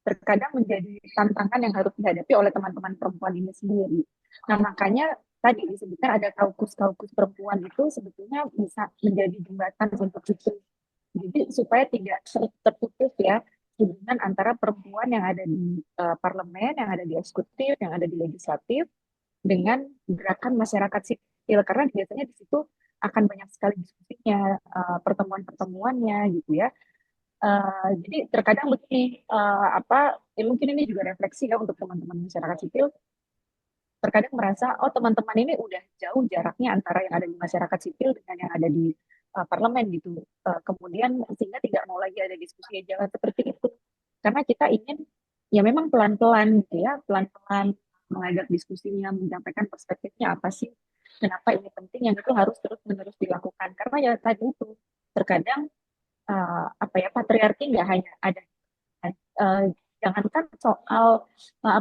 terkadang menjadi tantangan yang harus dihadapi oleh teman-teman perempuan ini sendiri. Nah, makanya tadi disebutkan ada kaukus-kaukus perempuan itu sebetulnya bisa menjadi jembatan untuk itu. Jadi supaya tidak terputus ya hubungan antara perempuan yang ada di parlemen, yang ada di eksekutif, yang ada di legislatif dengan gerakan masyarakat sipil, karena biasanya di situ akan banyak sekali diskusinya, pertemuan-pertemuannya gitu ya. Jadi terkadang begini, mungkin ini juga refleksi ya untuk teman-teman masyarakat sipil, terkadang merasa, oh teman-teman ini udah jauh jaraknya antara yang ada di masyarakat sipil dengan yang ada di parlemen gitu. Kemudian sehingga tidak mau lagi ada diskusi yang jalan seperti itu. Karena kita ingin ya memang pelan-pelan gitu ya, pelan-pelan mengajak diskusinya, menyampaikan perspektifnya apa sih, kenapa ini penting, yang itu harus terus-menerus dilakukan. Karena ya tadi itu terkadang patriarki nggak hanya ada uh, jangankan soal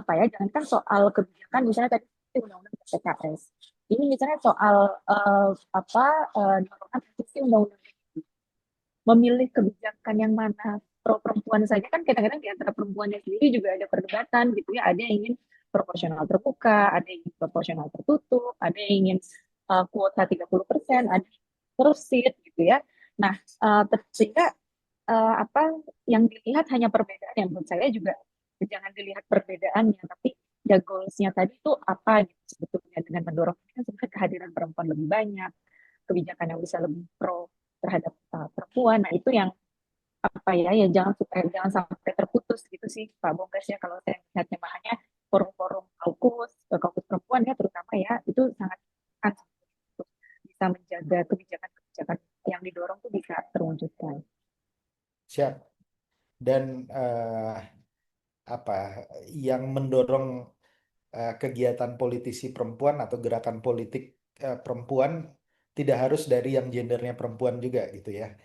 jangankan soal kebijakan misalnya tadi undang-undang PKS, ini misalnya soal dorongan revisi undang-undang memilih kebijakan yang mana pro perempuan saja kan kadang-kadang di antara perempuannya sendiri juga ada perdebatan gitu ya, ada yang ingin proporsional terbuka, ada yang ingin proporsional tertutup, ada yang ingin kuota 30%, ada terus seat gitu ya. Nah, sehingga yang dilihat hanya perbedaan, yang menurut saya juga jangan dilihat perbedaannya, tapi ya goalsnya tadi itu apa gitu sebetulnya dengan mendorong kan sebenarnya kehadiran perempuan lebih banyak, kebijakan yang bisa lebih pro terhadap perempuan. Nah itu yang ya jangan sampai terputus gitu sih Pak Bonggas ya, kalau saya melihatnya. Makanya forum-forum kaukus perempuan ya terutama ya itu sangat untuk bisa menjaga kebijakan-kebijakan yang didorong tuh bisa terwujudkan. Siap. Dan apa yang mendorong kegiatan politisi perempuan atau gerakan politik perempuan tidak harus dari yang gendernya perempuan juga gitu ya.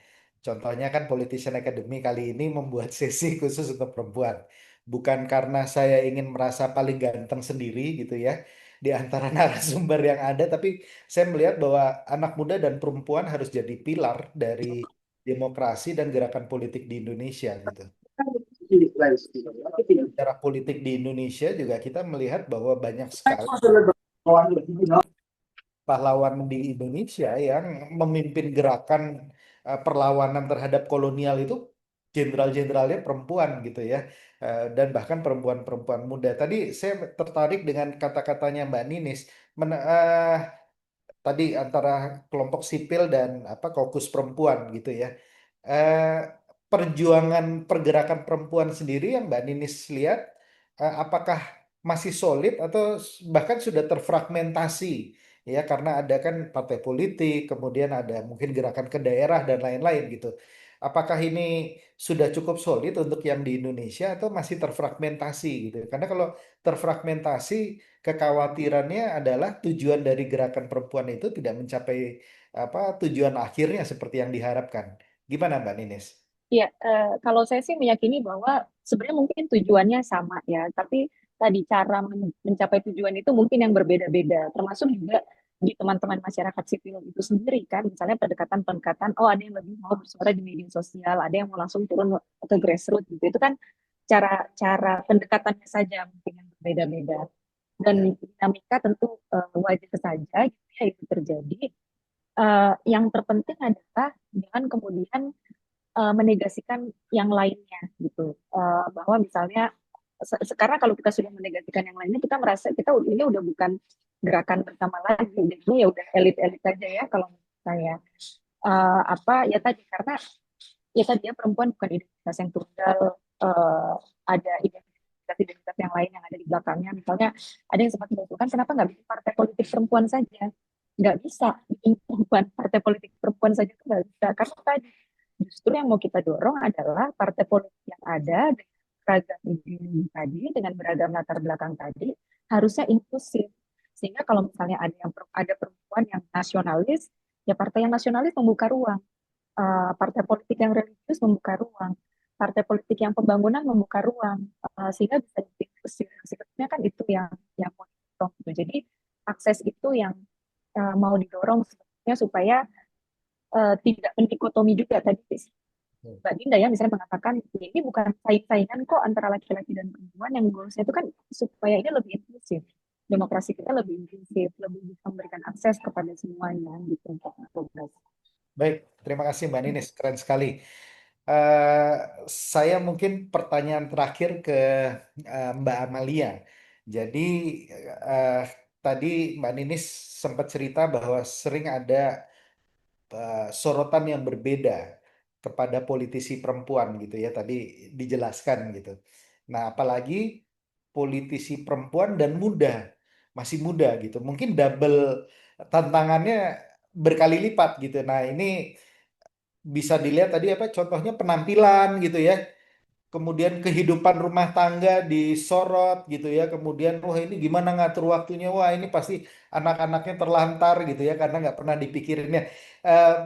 Contohnya kan Politician Academy kali ini membuat sesi khusus untuk perempuan. Bukan karena saya ingin merasa paling ganteng sendiri gitu ya di antara narasumber yang ada, tapi saya melihat bahwa anak muda dan perempuan harus jadi pilar dari demokrasi dan gerakan politik di Indonesia gitu. Secara politik di Indonesia juga kita melihat bahwa banyak sekali pahlawan di Indonesia yang memimpin gerakan perlawanan terhadap kolonial itu jenderal-jenderalnya perempuan gitu ya. Dan bahkan perempuan-perempuan muda. Tadi saya tertarik dengan kata-katanya Mbak Ninis tadi antara kelompok sipil dan kaukus perempuan gitu ya. Eh, Perjuangan pergerakan perempuan sendiri yang Mbak Ninis lihat apakah masih solid atau bahkan sudah terfragmentasi ya, karena ada kan partai politik, kemudian ada mungkin gerakan ke daerah dan lain-lain gitu. Apakah ini sudah cukup solid untuk yang di Indonesia atau masih terfragmentasi gitu? Karena kalau terfragmentasi, kekhawatirannya adalah tujuan dari gerakan perempuan itu tidak mencapai tujuan akhirnya seperti yang diharapkan. Gimana Mbak Ninis? Ya, kalau saya sih meyakini bahwa sebenarnya mungkin tujuannya sama ya, tapi tadi cara mencapai tujuan itu mungkin yang berbeda-beda, termasuk juga di teman-teman masyarakat sipil itu sendiri kan, misalnya pendekatan-pendekatan, oh ada yang lebih mau bersuara di media sosial, ada yang mau langsung turun ke grassroots gitu, itu kan cara-cara pendekatannya saja mungkin yang berbeda-beda. Dan Ya. dinamika tentu wajar saja gitu ya itu terjadi. Yang terpenting adalah jangan kemudian menegasikan yang lainnya gitu. Bahwa misalnya sekarang kalau kita sudah menegasikan yang lainnya, kita merasa kita ini udah bukan gerakan bersama lagi, jadi ya udah elit-elit aja ya kalau menurut saya. Apa ya tadi, karena ya tadi ya perempuan bukan identitas yang tunggal, ada identitas yang lain yang ada di belakangnya. Misalnya ada yang sempat mengusulkan kenapa nggak bikin partai politik perempuan saja? Nggak bisa bikin partai politik perempuan saja itu nggak bisa, karena tadi justru yang mau kita dorong adalah partai politik yang ada dengan beragam ideologi tadi, dengan beragam latar belakang tadi, harusnya inklusif. Sehingga kalau misalnya ada perempuan yang nasionalis, ya partai yang nasionalis membuka ruang. Partai politik yang religius membuka ruang. Partai politik yang pembangunan membuka ruang. Sehingga bisa diinklusif. Sebetulnya kan itu yang mau didorong gitu. Jadi akses itu yang mau didorong sebetulnya supaya tidak mendikotomi juga tadi Mbak Dinda ya misalnya mengatakan ya, ini bukan saingan kok antara laki-laki dan perempuan, yang goalsnya itu kan supaya ini lebih inklusif, demokrasi kita lebih inklusif, lebih bisa memberikan akses kepada semuanya gitu untuk progres. Baik, terima kasih Mbak Ninis, keren sekali. Eh, saya mungkin pertanyaan terakhir ke Mbak Amalia. Jadi eh, tadi Mbak Ninis sempat cerita bahwa sering ada sorotan yang berbeda kepada politisi perempuan gitu ya, tadi dijelaskan gitu. Nah, apalagi politisi perempuan dan muda, masih muda gitu. Mungkin double tantangannya berkali lipat gitu. Nah, ini bisa dilihat tadi apa contohnya penampilan gitu ya, kemudian kehidupan rumah tangga disorot gitu ya, kemudian wah ini gimana ngatur waktunya, wah ini pasti anak-anaknya terlantar gitu ya karena nggak pernah dipikirinnya. Eh,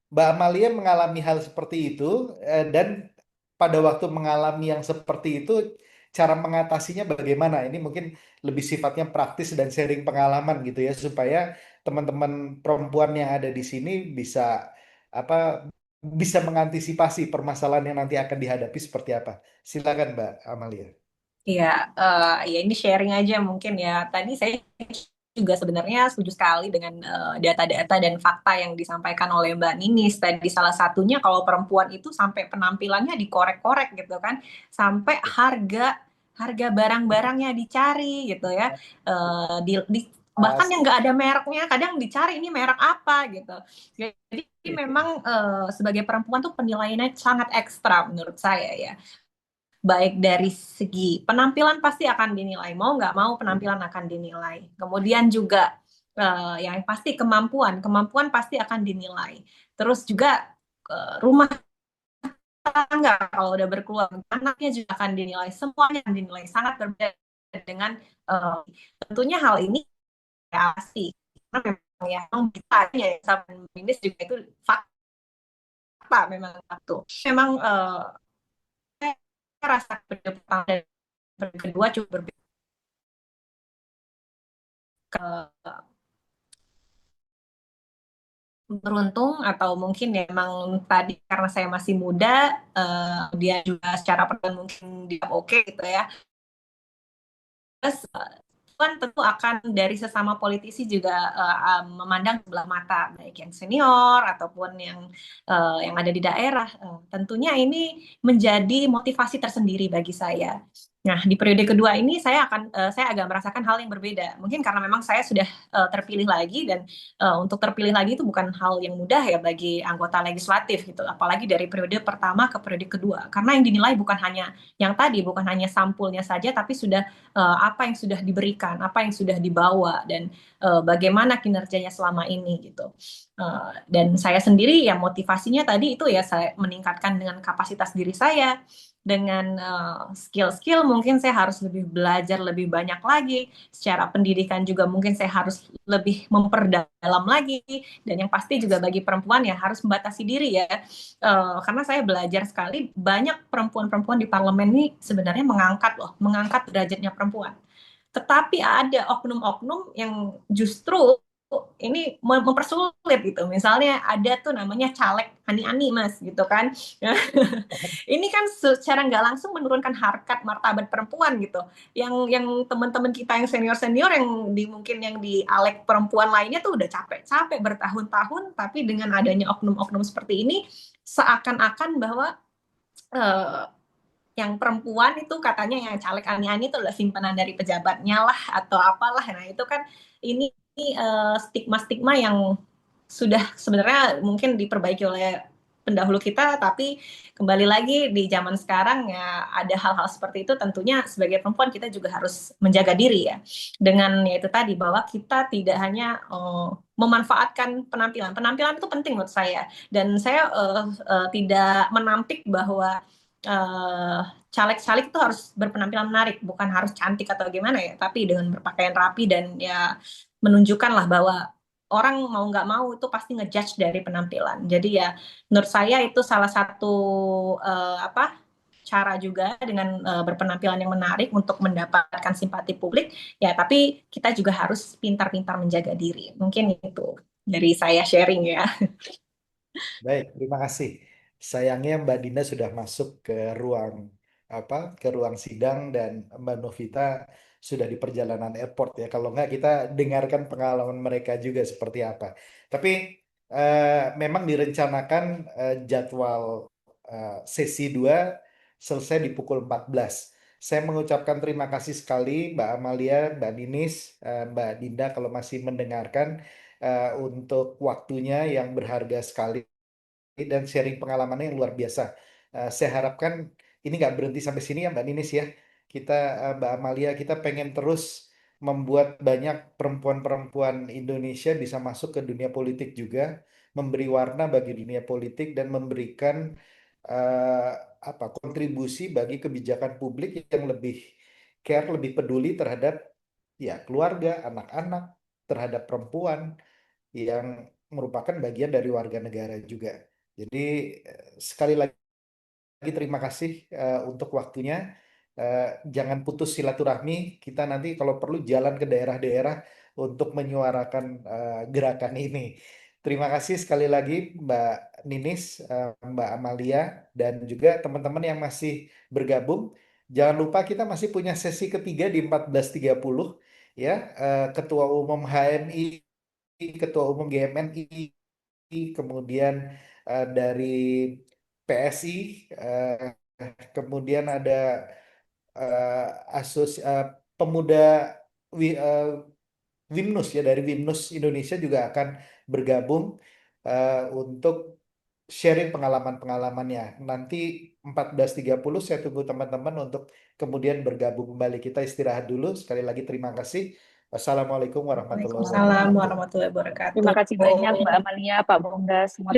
Mbak Amalia mengalami hal seperti itu, dan pada waktu mengalami yang seperti itu cara mengatasinya bagaimana? Ini mungkin lebih sifatnya praktis dan sharing pengalaman gitu ya supaya teman-teman perempuan yang ada di sini bisa apa bisa mengantisipasi permasalahan yang nanti akan dihadapi seperti apa. Silakan Mbak Amalia. Iya, ya ini sharing aja mungkin ya. Tadi saya juga sebenarnya setuju sekali dengan data-data dan fakta yang disampaikan oleh Mbak Ninis. Tadi salah satunya kalau perempuan itu sampai penampilannya dikorek-korek gitu kan, sampai harga harga barang-barangnya dicari gitu ya. Bahkan yang nggak ada mereknya, kadang dicari ini merek apa gitu. Jadi memang sebagai perempuan tuh penilaiannya sangat ekstra menurut saya ya, baik dari segi penampilan pasti akan dinilai, mau nggak mau penampilan akan dinilai. Kemudian juga yang pasti kemampuan pasti akan dinilai. Terus juga rumah tangga kalau udah berkeluarga, anaknya juga akan dinilai, semuanya akan dinilai, sangat berbeda dengan tentunya hal ini ya pasti karena memang ya memang bisa ya sama feminis juga itu fakta memang satu. Memang saya rasa pertama dan kedua cukup berbeda. Beruntung atau mungkin ya memang tadi karena saya masih muda, dia juga secara peran mungkin dia oke gitu ya. Terus kan tentu akan dari sesama politisi juga memandang sebelah mata, baik yang senior ataupun yang ada di daerah. Tentunya ini menjadi motivasi tersendiri bagi saya. Nah, di periode kedua ini saya agak merasakan hal yang berbeda. Mungkin karena memang saya sudah terpilih lagi, dan untuk terpilih lagi itu bukan hal yang mudah ya bagi anggota legislatif gitu. Apalagi dari periode pertama ke periode kedua. Karena yang dinilai bukan hanya yang tadi, bukan hanya sampulnya saja, tapi sudah apa yang sudah diberikan, apa yang sudah dibawa, dan bagaimana kinerjanya selama ini gitu. Dan saya sendiri ya motivasinya tadi itu ya saya meningkatkan dengan kapasitas diri saya, dengan skill-skill mungkin saya harus lebih belajar lebih banyak lagi, secara pendidikan juga mungkin saya harus lebih memperdalam lagi, dan yang pasti juga bagi perempuan ya harus membatasi diri ya. Karena saya belajar sekali banyak perempuan-perempuan di parlemen ini sebenarnya mengangkat derajatnya perempuan. Tetapi ada oknum-oknum yang justru ini mempersulit gitu. Misalnya ada tuh namanya caleg ani-ani Mas gitu kan. Ini kan secara nggak langsung menurunkan harkat martabat perempuan gitu. Yang teman-teman kita yang senior-senior yang mungkin yang di alek perempuan lainnya tuh udah capek-capek bertahun-tahun, tapi dengan adanya oknum-oknum seperti ini seakan-akan bahwa eh, yang perempuan itu katanya yang caleg ani-ani itu adalah simpanan dari pejabatnya lah atau apalah. Nah itu kan ini stigma-stigma yang sudah sebenarnya mungkin diperbaiki oleh pendahulu kita, tapi kembali lagi di zaman sekarang ya ada hal-hal seperti itu, tentunya sebagai perempuan kita juga harus menjaga diri ya, dengan yaitu tadi bahwa kita tidak hanya memanfaatkan penampilan itu penting menurut saya, dan saya tidak menampik bahwa caleg-caleg itu harus berpenampilan menarik, bukan harus cantik atau gimana ya, tapi dengan berpakaian rapi dan ya menunjukkan lah bahwa orang mau nggak mau itu pasti ngejudge dari penampilan. Jadi ya menurut saya itu salah satu cara juga dengan berpenampilan yang menarik untuk mendapatkan simpati publik. Ya tapi kita juga harus pintar-pintar menjaga diri. Mungkin itu dari saya sharing ya. Baik, terima kasih. Sayangnya Mbak Dina sudah masuk ke ruang ke ruang sidang dan Mbak Novita sudah di perjalanan airport ya. Kalau nggak kita dengarkan pengalaman mereka juga seperti apa. Tapi memang direncanakan jadwal sesi 2 selesai di pukul 14. Saya mengucapkan terima kasih sekali Mbak Amalia, Mbak Ninis, Mbak Dinda kalau masih mendengarkan untuk waktunya yang berharga sekali dan sharing pengalamannya yang luar biasa. Saya harapkan ini nggak berhenti sampai sini ya Mbak Ninis ya. Kita Mbak Amalia kita pengen terus membuat banyak perempuan-perempuan Indonesia bisa masuk ke dunia politik juga, memberi warna bagi dunia politik dan memberikan eh, kontribusi bagi kebijakan publik yang lebih care, lebih peduli terhadap ya keluarga, anak-anak, terhadap perempuan yang merupakan bagian dari warga negara juga. Jadi sekali lagi terima kasih untuk waktunya. Jangan putus silaturahmi. Kita nanti kalau perlu jalan ke daerah-daerah untuk menyuarakan gerakan ini. Terima kasih sekali lagi Mbak Ninis, Mbak Amalia, dan juga teman-teman yang masih bergabung. Jangan lupa kita masih punya sesi ketiga di 14.30 ya. Ketua Umum HMI, Ketua Umum GMNI, kemudian dari PSI, kemudian ada eh, pemuda Wi- eh, Wimnus ya dari Wimnus Indonesia juga akan bergabung untuk sharing pengalaman-pengalamannya. Nanti 14.30 saya tunggu teman-teman untuk kemudian bergabung kembali. Kita istirahat dulu. Sekali lagi terima kasih. Wassalamualaikum warahmatullahi Waalaikumsalam wabarakatuh. warahmatullahi wabarakatuh. Terima kasih banyak Mbak Amalia, Pak Bongga, semua.